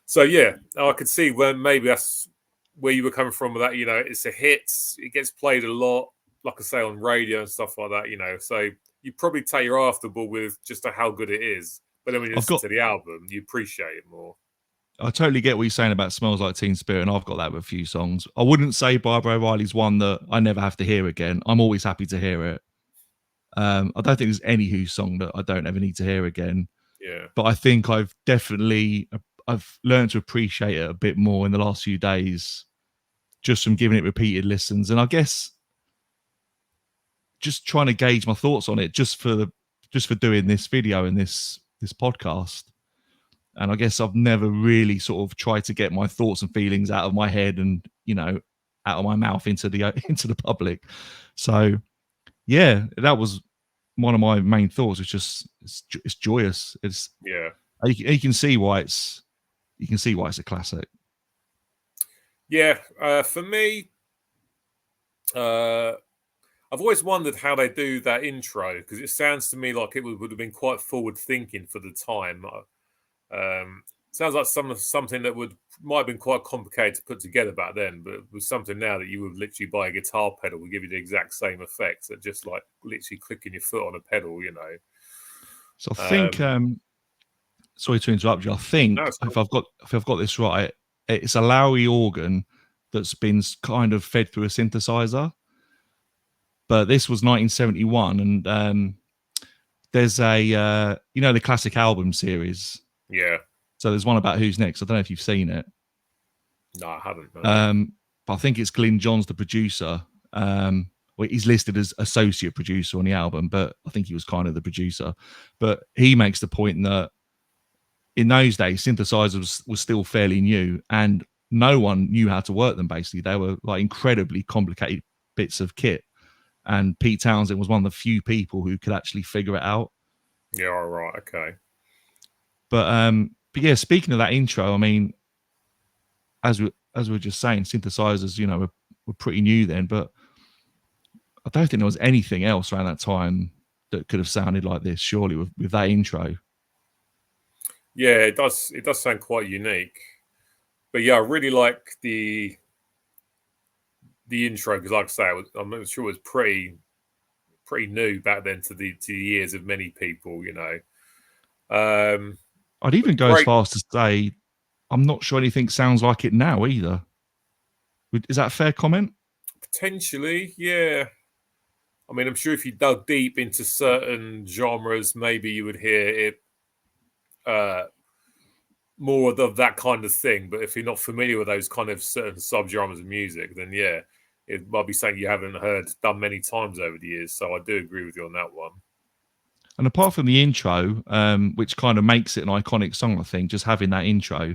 So yeah, I could see when maybe that's where you were coming from with that. You know, it's a hit, it gets played a lot, like I say, on radio and stuff like that. You know, so you probably take your afterball with just how good it is. But then when you listen to the album, you appreciate it more. I totally get what you're saying about Smells Like Teen Spirit, and I've got that with a few songs. I wouldn't say Barbara O'Reilly's one that I never have to hear again. I'm always happy to hear it. I don't think there's any Who song that I don't ever need to hear again. Yeah. But I think I've learned to appreciate it a bit more in the last few days, just from giving it repeated listens. And I guess just trying to gauge my thoughts on it, just for doing this video and this podcast. And I guess I've never really sort of tried to get my thoughts and feelings out of my head and, you know, out of my mouth into the public. So yeah, that was one of my main thoughts. It's just it's joyous. It's yeah. You can see why it's a classic. Yeah, for me, I've always wondered how they do that intro, because it sounds to me like it would have been quite forward thinking for the time. Sounds like something that might have been quite complicated to put together back then, but it was something now that you would literally buy a guitar pedal would give you the exact same effects, that just like literally clicking your foot on a pedal, you know. So I think, sorry to interrupt you. I think if I've got this right, it's a Lowry organ that's been kind of fed through a synthesizer. But this was 1971, and there's a the classic album series. Yeah. So there's one about Who's Next. I don't know if you've seen it. No, I haven't. No. But I think it's Glyn Johns, the producer. Well, he's listed as associate producer on the album, but I think he was kind of the producer. But he makes the point that in those days, synthesizers was still fairly new, and no one knew how to work them. Basically, they were like incredibly complicated bits of kit, and Pete Townsend was one of the few people who could actually figure it out. Yeah, all right, okay. But yeah, speaking of that intro, I mean, as we were just saying, synthesizers, you know, were pretty new then, but I don't think there was anything else around that time that could have sounded like this, surely, with that intro. Yeah, it does sound quite unique. But yeah, I really like the intro, because like I say, I'm sure it was pretty new back then to the ears of many people, you know. I'd even go as far as to say I'm not sure anything sounds like it now either. Is that a fair comment? Potentially, yeah. I mean, I'm sure if you dug deep into certain genres, maybe you would hear it more of that kind of thing. But if you're not familiar with those kind of certain subgenres of music, then yeah, it might be something you haven't heard done many times over the years. So I do agree with you on that one. And apart from the intro, which kind of makes it an iconic song, I think, just having that intro,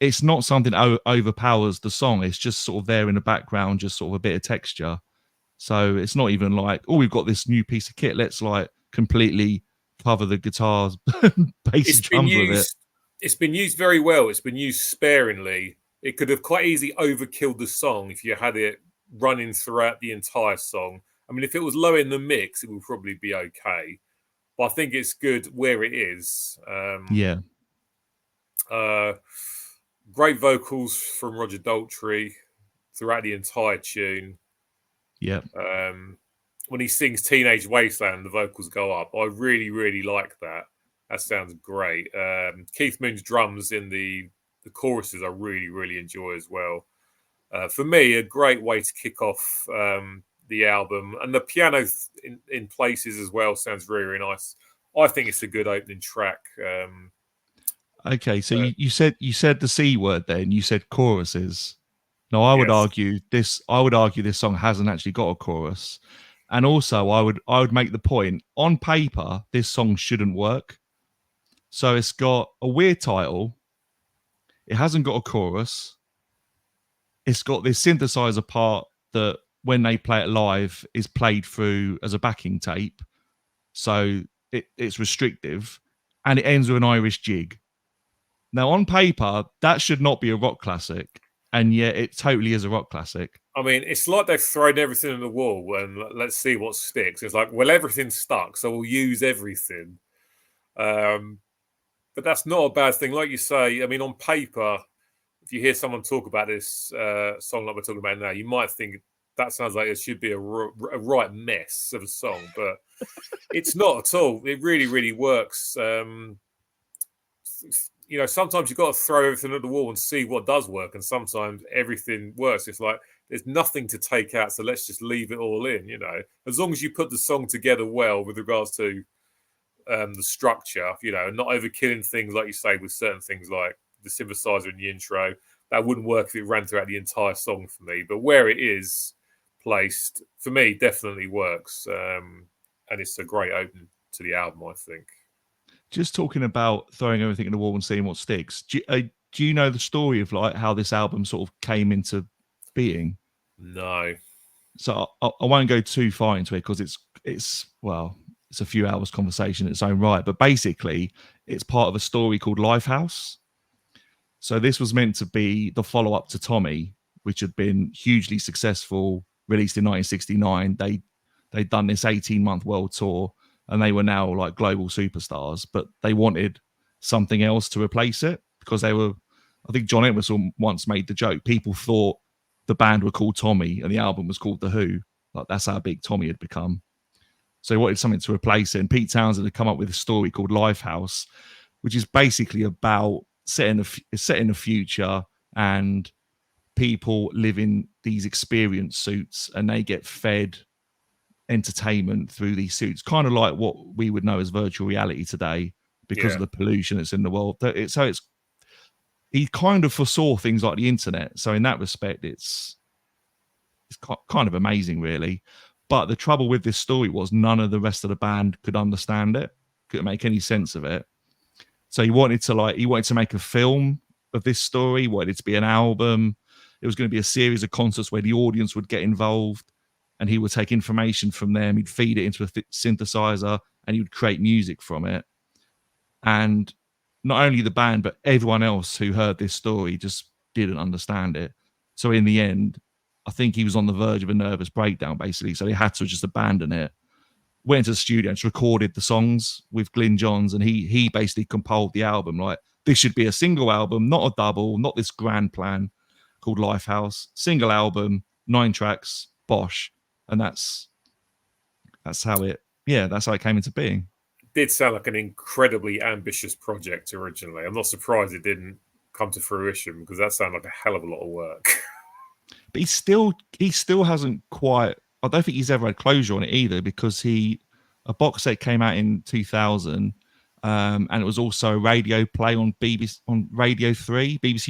it's not something that overpowers the song. It's just sort of there in the background, just sort of a bit of texture. So it's not even like, oh, we've got this new piece of kit, let's like completely cover the guitars, bass and drums with it. It's been used very well. It's been used sparingly. It could have quite easily overkilled the song if you had it running throughout the entire song. I mean, if it was low in the mix, it would probably be okay. But I think it's good where it is. Yeah. Great vocals from Roger Daltrey throughout the entire tune. Yeah. When he sings Teenage Wasteland, the vocals go up. I really, really like that. That sounds great. Keith Moon's drums in the choruses I really, really enjoy as well. For me, a great way to kick off the album. And the piano in places as well sounds very, very nice. I think it's a good opening track. Okay, so you said the C word then. You said choruses. Now I would argue this song hasn't actually got a chorus. And also I would make the point, on paper, this song shouldn't work. So it's got a weird title. It hasn't got a chorus. It's got this synthesizer part that when they play it live is played through as a backing tape. So it's restrictive, and it ends with an Irish jig. Now, on paper, that should not be a rock classic, and yet it totally is a rock classic. I mean, it's like they've thrown everything at the wall and let's see what sticks. It's like, well, everything's stuck, so we'll use everything. But that's not a bad thing. Like you say, I mean, on paper, if you hear someone talk about this song like we're talking about now, you might think that sounds like it should be a right mess of a song, but it's not at all. It really, really works. Sometimes you've got to throw everything at the wall and see what does work, and sometimes everything works. It's like there's nothing to take out, so let's just leave it all in. As long as you put the song together well with regards to the structure, and not overkilling things like you say with certain things like the synthesizer in the intro. That wouldn't work if it ran throughout the entire song for me. But where it is placed, for me, definitely works. And it's a great opening to the album, I think. Just talking about throwing everything in the wall and seeing what sticks. Do you know the story of like how this album sort of came into being? No. So I won't go too far into it because it's a few hours conversation in its own right. But basically, it's part of a story called Lifehouse. So this was meant to be the follow-up to Tommy, which had been hugely successful, released in 1969. They'd done this 18-month world tour, and they were now like global superstars. But they wanted something else to replace it because they were. I think John Entwistle once made the joke. People thought the band were called Tommy and the album was called The Who. Like that's how big Tommy had become. So he wanted something to replace it. And Pete Townsend had come up with a story called Lifehouse, which is basically about set in the future, and people live in these experience suits and they get fed entertainment through these suits, kind of like what we would know as virtual reality today because of the pollution that's in the world. He kind of foresaw things like the internet. So in that respect, it's kind of amazing, really. But the trouble with this story was none of the rest of the band could understand it, couldn't make any sense of it. So he wanted to make a film of this story, he wanted it to be an album. It was going to be a series of concerts where the audience would get involved and he would take information from them, he'd feed it into a synthesizer and he would create music from it. And not only the band, but everyone else who heard this story just didn't understand it. So in the end, I think he was on the verge of a nervous breakdown, basically. So he had to just abandon it. Went into the studio and just recorded the songs with Glyn Johns, and he basically compiled the album. Like, this should be a single album, not a double, not this grand plan called Lifehouse. Single album, 9 tracks, bosh. And that's how it came into being. Did sound like an incredibly ambitious project originally. I'm not surprised it didn't come to fruition because that sounded like a hell of a lot of work. But he still hasn't quite. I don't think he's ever had closure on it either because a box set came out in 2000, and it was also a radio play on BBC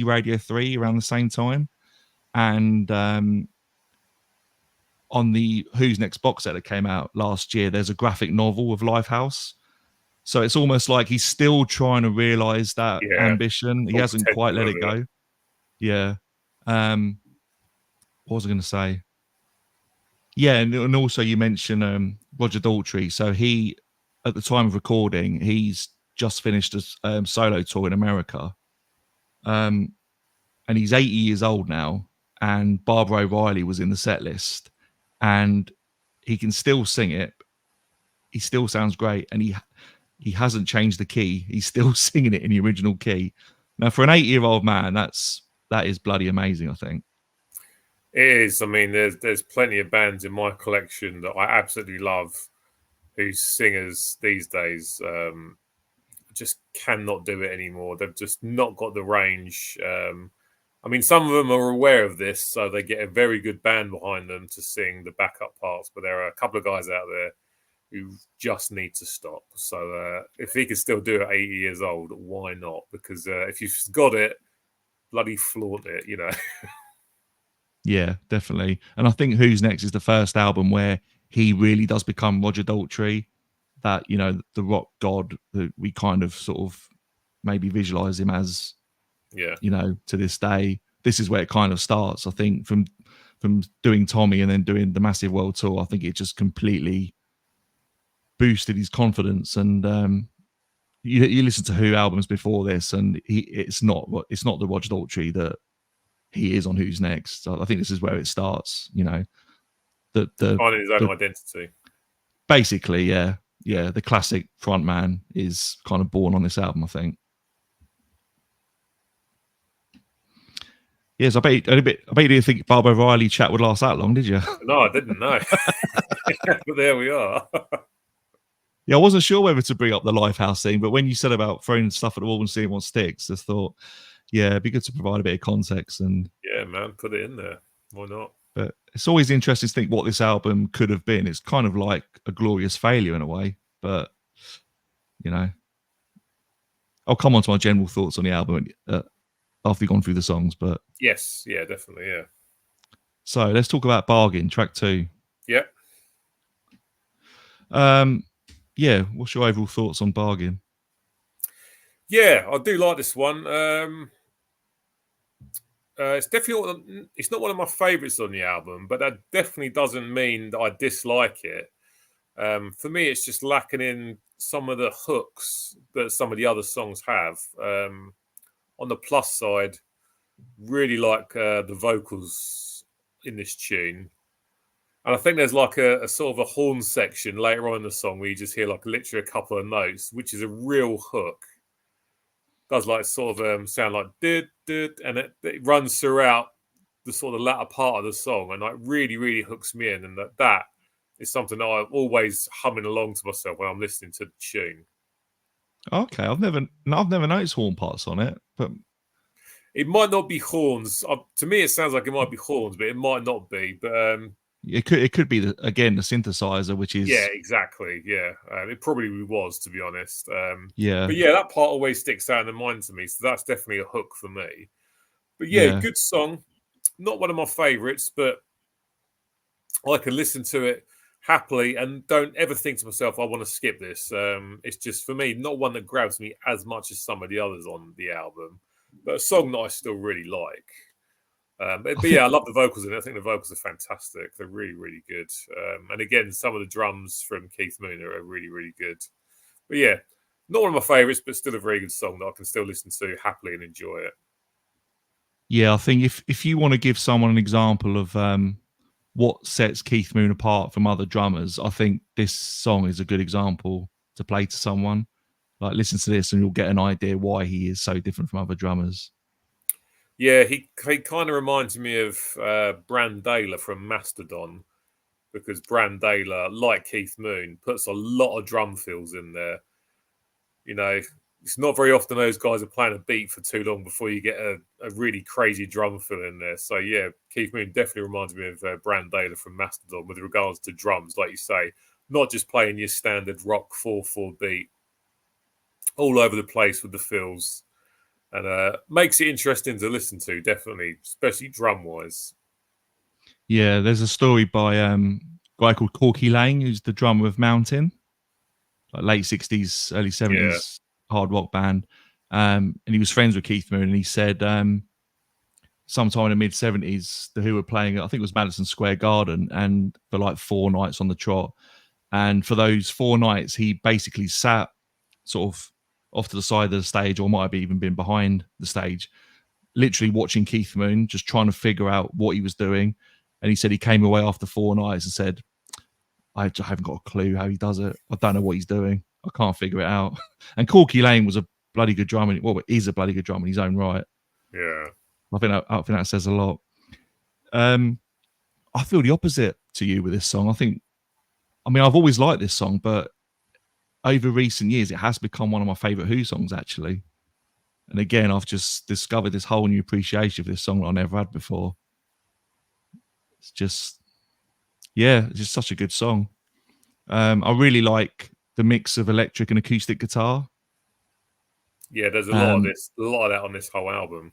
Radio 3 around the same time, and on the Who's Next box set that came out last year, there's a graphic novel of Lifehouse. So it's almost like he's still trying to realize that ambition. He hasn't quite let it go. Yeah. What was I going to say? Yeah, and also you mentioned Roger Daltrey. So he, at the time of recording, he's just finished a solo tour in America. And he's 80 years old now. And Barbara O'Reilly was in the set list. And he can still sing it. He still sounds great. And he hasn't changed the key. He's still singing it in the original key. Now, for an 80-year-old man, that is bloody amazing, I think. It is. I mean, there's plenty of bands in my collection that I absolutely love whose singers these days just cannot do it anymore. They've just not got the range. I mean, some of them are aware of this, so they get a very good band behind them to sing the backup parts. But there are a couple of guys out there who just need to stop. So if he can still do it at 80 years old, why not? Because if you've got it, bloody flaunt it, Yeah, definitely. And I think Who's Next is the first album where he really does become Roger Daltrey, that, the rock god that we kind of sort of maybe visualize him as, to this day. This is where it kind of starts. I think from doing Tommy and then doing the massive world tour, I think it just completely boosted his confidence. And you listen to Who albums before this, and it's not the Roger Daltrey that he is on Who's Next. So I think this is where it starts. Finding his own the identity. basically, yeah, the classic frontman is kind of born on this album, I think. Yes, I bet you didn't think Barbara Riley chat would last that long, did you? No, I didn't know. But there we are. Yeah, I wasn't sure whether to bring up the Lifehouse thing, but when you said about throwing stuff at the wall and seeing what sticks, I thought, yeah, it'd be good to provide a bit of context. And yeah, man, put it in there. Why not? but it's always interesting to think what this album could have been. It's kind of like a glorious failure in a way, but I'll come on to my general thoughts on the album after we've gone through the songs. But yes, yeah, definitely, yeah. So let's talk about Bargain, track 2. Yeah. Yeah, what's your overall thoughts on Bargain? Yeah, I do like this one. It's definitely it's not one of my favourites on the album, but that definitely doesn't mean that I dislike it. For me, it's just lacking in some of the hooks that some of the other songs have. On the plus side, really like the vocals in this tune. And I think there's like a sort of a horn section later on in the song where you just hear like literally a couple of notes, which is a real hook. Does like sort of sound like did, and it runs throughout the sort of latter part of the song, and like really hooks me in, and that is something that I'm always humming along to myself when I'm listening to the tune. Okay, I've never noticed horn parts on it, but it might not be horns. To me, it sounds like it might be horns, but it might not be. But it could be the synthesizer, which is yeah, exactly. Yeah, it probably was, to be honest. Yeah, but yeah, that part always sticks out in the mind to me. So that's definitely a hook for me. But yeah, Yeah. good song. Not one of my favourites, but I can listen to it happily and don't ever think to myself, I want to skip this. It's just, for me, not one that grabs me as much as some of the others on the album, but a song that I still really like. But yeah, I love the vocals in it. I think the vocals are fantastic. They're really good. And again, some of the drums from Keith Moon are really good. But yeah, not one of my favourites, but still a very good song that I can still listen to happily and enjoy it. Yeah, I think if you want to give someone an example of what sets Keith Moon apart from other drummers, I think this song is a good example to play to someone. Like, listen to this and you'll get an idea why he is so different from other drummers. Yeah, he kind of reminds me of Brandaler from Mastodon, because Brandaler, like Keith Moon, puts a lot of drum fills in there. You know, it's not very often those guys are playing a beat for too long before you get a really crazy drum fill in there. So yeah, Keith Moon definitely reminds me of Brandaler from Mastodon with regards to drums, like you say, not just playing your standard rock 4/4 beat all over the place with the fills. And makes it interesting to listen to, definitely, especially drum wise. Yeah, there's a story by a guy called Corky Lang, who's the drummer of Mountain, like late 60s, early 70s hard rock band. And he was friends with Keith Moon, and he said sometime in the mid 70s, the Who were playing, I think it was Madison Square Garden, and for like 4 nights on the trot. And for those 4 nights, he basically sat sort of off to the side of the stage, or might have even been behind the stage, literally watching Keith Moon, just trying to figure out what he was doing. And he said he came away after 4 nights and said, I haven't got a clue how he does it. I don't know what he's doing. I can't figure it out. And Corky Lane was a bloody good drummer. Well, he's a bloody good drummer in his own right. Yeah. I think that says a lot. I feel the opposite to you with this song. I've always liked this song, but over recent years, it has become one of my favourite Who songs, actually. And again, I've just discovered this whole new appreciation for this song that I never had before. It's just such a good song. I really like the mix of electric and acoustic guitar. Yeah, there's a lot of that on this whole album.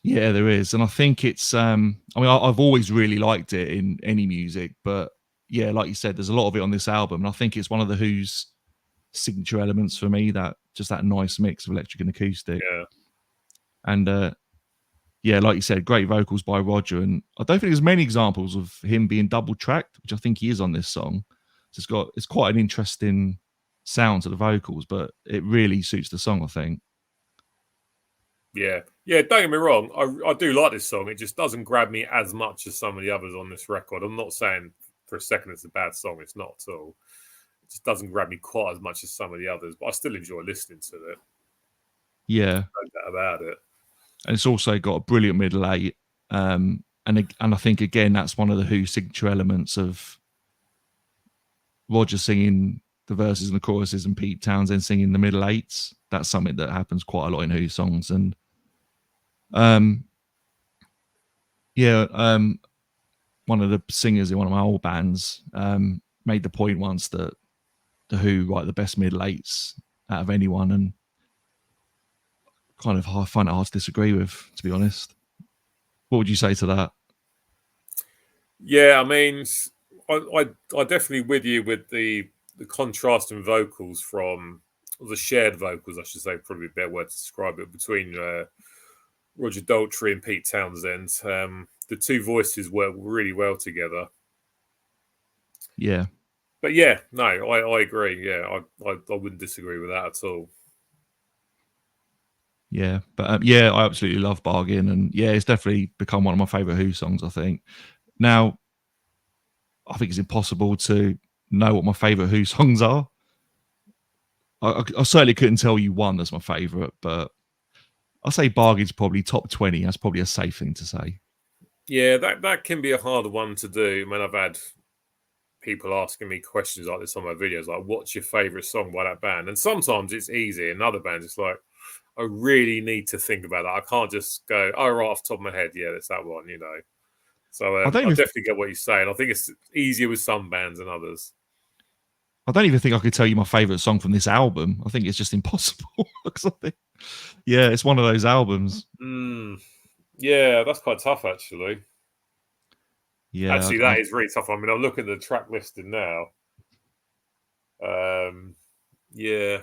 Yeah, there is. And I think it's, I've always really liked it in any music, but yeah, like you said, there's a lot of it on this album. And I think it's one of the Who's signature elements for me, that nice mix of electric and acoustic. Yeah. And yeah, like you said, great vocals by Roger. And I don't think there's many examples of him being double tracked, which I think he is on this song. So it's quite an interesting sound to the vocals, but it really suits the song, I think. Yeah. Yeah, don't get me wrong. I do like this song. It just doesn't grab me as much as some of the others on this record. I'm not saying for a second it's a bad song. It's not at all. It just doesn't grab me quite as much as some of the others. But I still enjoy listening to it. Yeah, No doubt about it. and it's also got a brilliant middle eight. And I think again that's one of the Who signature elements of Roger singing the verses and the choruses and Pete Townsend singing the middle eights. That's something that happens quite a lot in Who songs. And yeah, one of the singers in one of my old bands made the point once that the Who write the best middle eights out of anyone, and kind of I find it hard to disagree with, to be honest. What would you say to that? Yeah, I mean, I definitely with you with the contrasting vocals from or the shared vocals, I should say, probably a better word to describe it, between Roger Daltrey and Pete Townsend. The two voices work really well together. Yeah, But yeah, no, I agree. Yeah, I wouldn't disagree with that at all. yeah, but yeah, I absolutely love Bargain, and yeah, it's definitely become one of my favorite Who songs, I think. Now, I think it's impossible to know what my favorite Who songs are. I certainly couldn't tell you one that's my favorite, but I'll say Bargain's probably top 20. That's probably a safe thing to say. Yeah, that can be a harder one to do. I mean, I've had people asking me questions like this on my videos, like, "What's your favorite song by that band?" And sometimes it's easy, and other bands it's like, I really need to think about that. I can't just go, "Oh, right off the top of my head, yeah, it's that one," you know. So I don't I even definitely get what you're saying. I think it's easier with some bands than others. I don't even think I could tell you my favorite song from this album. I think it's just impossible. 'Cause I think, yeah, it's one of those albums. Yeah, that's quite tough, actually. Yeah, Actually, that is really tough. I mean, I'm looking at the track listing now. Yeah,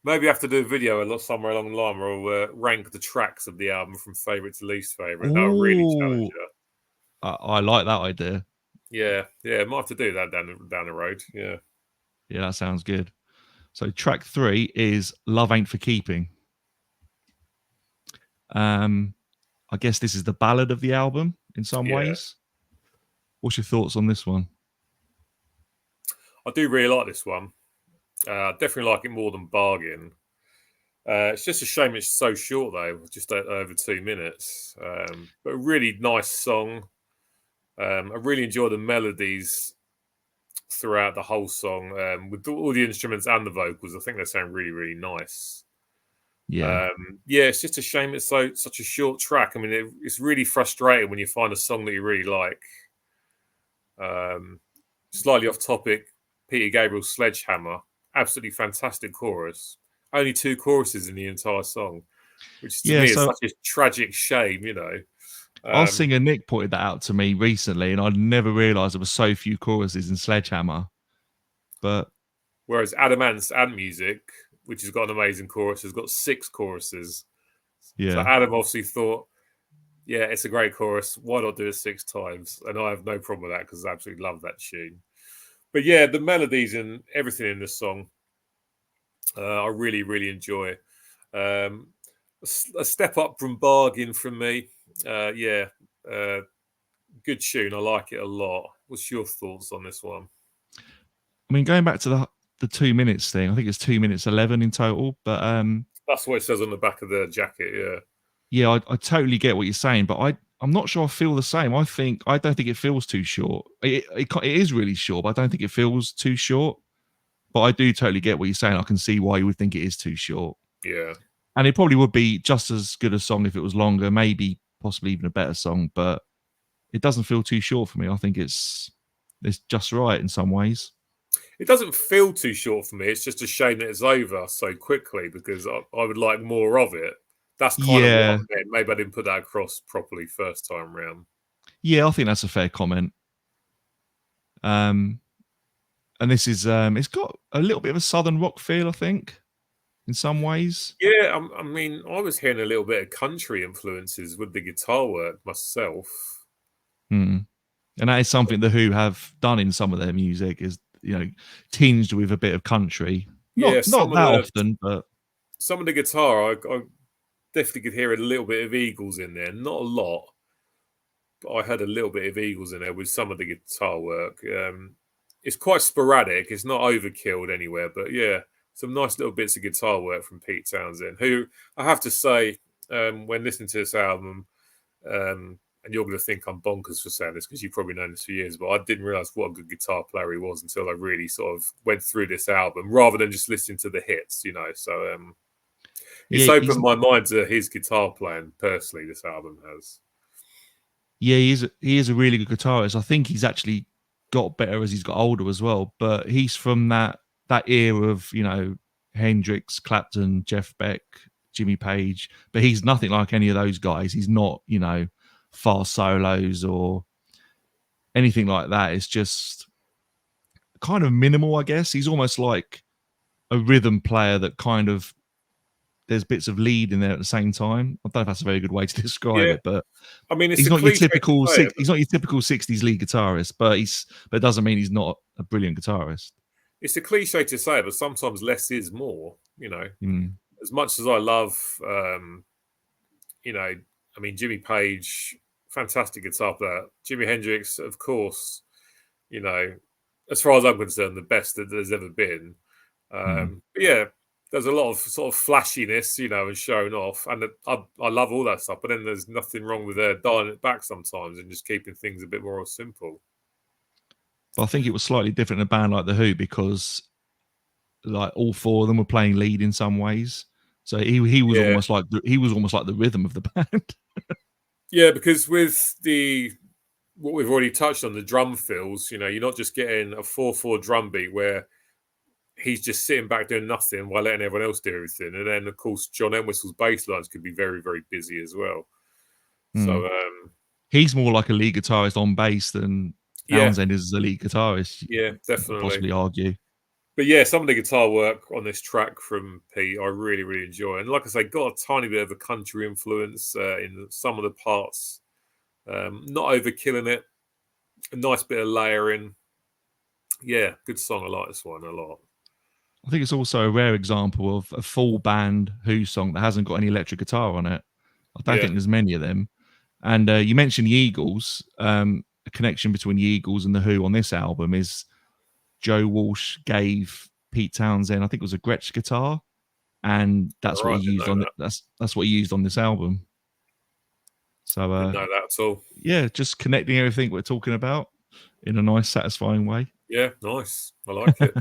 maybe I have to do a video somewhere along the line where I'll rank the tracks of the album from favorite to least favorite. That'll really challenge oh, you. I like that idea. Yeah, might have to do that down the road. Yeah, Yeah, that sounds good. So track 3 is Love Ain't for Keeping. I guess this is the ballad of the album in some yeah. ways. What's your thoughts on this one? I do really like this one. Definitely like it more than Bargain. It's just a shame it's so short though, just over 2 minutes. But a really nice song. I really enjoy the melodies throughout the whole song, with all the instruments and the vocals. I think they sound really, really nice. Yeah. Yeah, it's just a shame it's such a short track. I mean, it's really frustrating when you find a song that you really like. Slightly off topic, Peter Gabriel's Sledgehammer, absolutely fantastic chorus. Only two choruses in the entire song, which to Yeah, me is so such a tragic shame, you know. our singer Nick pointed that out to me recently, and I'd never realised there were so few choruses in Sledgehammer. But Whereas Adamant's and Music, which has got an amazing chorus, has got 6 choruses. So yeah, Adam obviously thought, yeah, it's a great chorus. Why not do it 6 times? And I have no problem with that because I absolutely love that tune. But yeah, the melodies and everything in this song, I really, really enjoy. Um, a step up from Bargain from me. Yeah, good tune. I like it a lot. What's your thoughts on this one? I mean, going back to the 2 minutes thing, I think it's 2 minutes 11 in total. But That's what it says on the back of the jacket. Yeah. yeah, I totally get what you're saying, but I'm not sure I feel the same. I don't think it feels too short. It is really short, but I don't think it feels too short. But I do totally get what you're saying. I can see why you would think it is too short. Yeah. And it probably would be just as good a song if it was longer, maybe possibly even a better song, but it doesn't feel too short for me. I think it's just right in some ways. It doesn't feel too short for me. It's just a shame that it's over so quickly because I would like more of it. That's kind of what I Yeah. meant. Maybe I didn't put that across properly first time round. Yeah, I think that's a fair comment. And this is it's got a little bit of a southern rock feel, I think, in some ways. Yeah, I mean, I was hearing a little bit of country influences with the guitar work myself. Hmm. And that is something the Who have done in some of their music, is tinged with a bit of country. Yeah, Not that often, but some of the guitar, definitely could hear a little bit of Eagles in there. Not a lot, but I heard a little bit of Eagles in there with some of the guitar work. It's quite sporadic. It's not overkilled anywhere, but yeah, some nice little bits of guitar work from Pete Townsend, who I have to say, when listening to this album, and you're going to think I'm bonkers for saying this because you've probably known this for years, but I didn't realize what a good guitar player he was until I really sort of went through this album rather than just listening to the hits, you know. So it's Yeah, opened my mind to his guitar playing personally. This album has. yeah, he is a really good guitarist. I think he's actually got better as he's got older as well. But he's from that era of, you know, Hendrix, Clapton, Jeff Beck, Jimmy Page. But he's nothing like any of those guys. He's not, you know, fast solos or anything like that. It's just kind of minimal, I guess. He's almost like a rhythm player that kind of there's bits of lead in there at the same time. I don't know if that's a very good way to describe Yeah, it, but I mean, it's he's a not your cliche to typical say it, he's not your typical 60s lead guitarist, but it doesn't mean he's not a brilliant guitarist. it's a cliche to say, but sometimes less is more. You know, Mm. as much as I love, you know, I mean, Jimmy Page, fantastic guitar player. Jimi Hendrix, of course, you know, as far as I'm concerned, the best that there's ever been. Mm. But yeah, there's a lot of sort of flashiness, you know, and showing off, and I love all that stuff. But then there's nothing wrong with dialing it back sometimes and just keeping things a bit more simple. But I think it was slightly different in a band like The Who because like all four of them were playing lead in some ways. So he was Yeah, almost like he was almost like the rhythm of the band. yeah, because with the what we've already touched on, the drum fills, you know, you're not just getting a 4/4 drum beat where he's just sitting back doing nothing while letting everyone else do everything. And then, of course, John Entwistle's bass lines could be very, very busy as well. Mm. So, He's more like a lead guitarist on bass than yeah, Townsend is as a lead guitarist. yeah, You could definitely. possibly argue. But yeah, some of the guitar work on this track from Pete, I really, really enjoy. And like I say, got a tiny bit of a country influence in some of the parts. Not overkilling it. A nice bit of layering. Yeah, good song. I like this one a lot. I think it's also a rare example of a full band Who song that hasn't got any electric guitar on it. I don't Yeah, think there's many of them. And you mentioned the Eagles. A connection between the Eagles and the Who on this album is Joe Walsh gave Pete Townsend, I think it was a Gretsch guitar, and all that's what right. he Didn't used know on that. that's what he used on this album. So Didn't know that at all. yeah, just connecting everything we're talking about in a nice, satisfying way. Yeah, nice. I like it.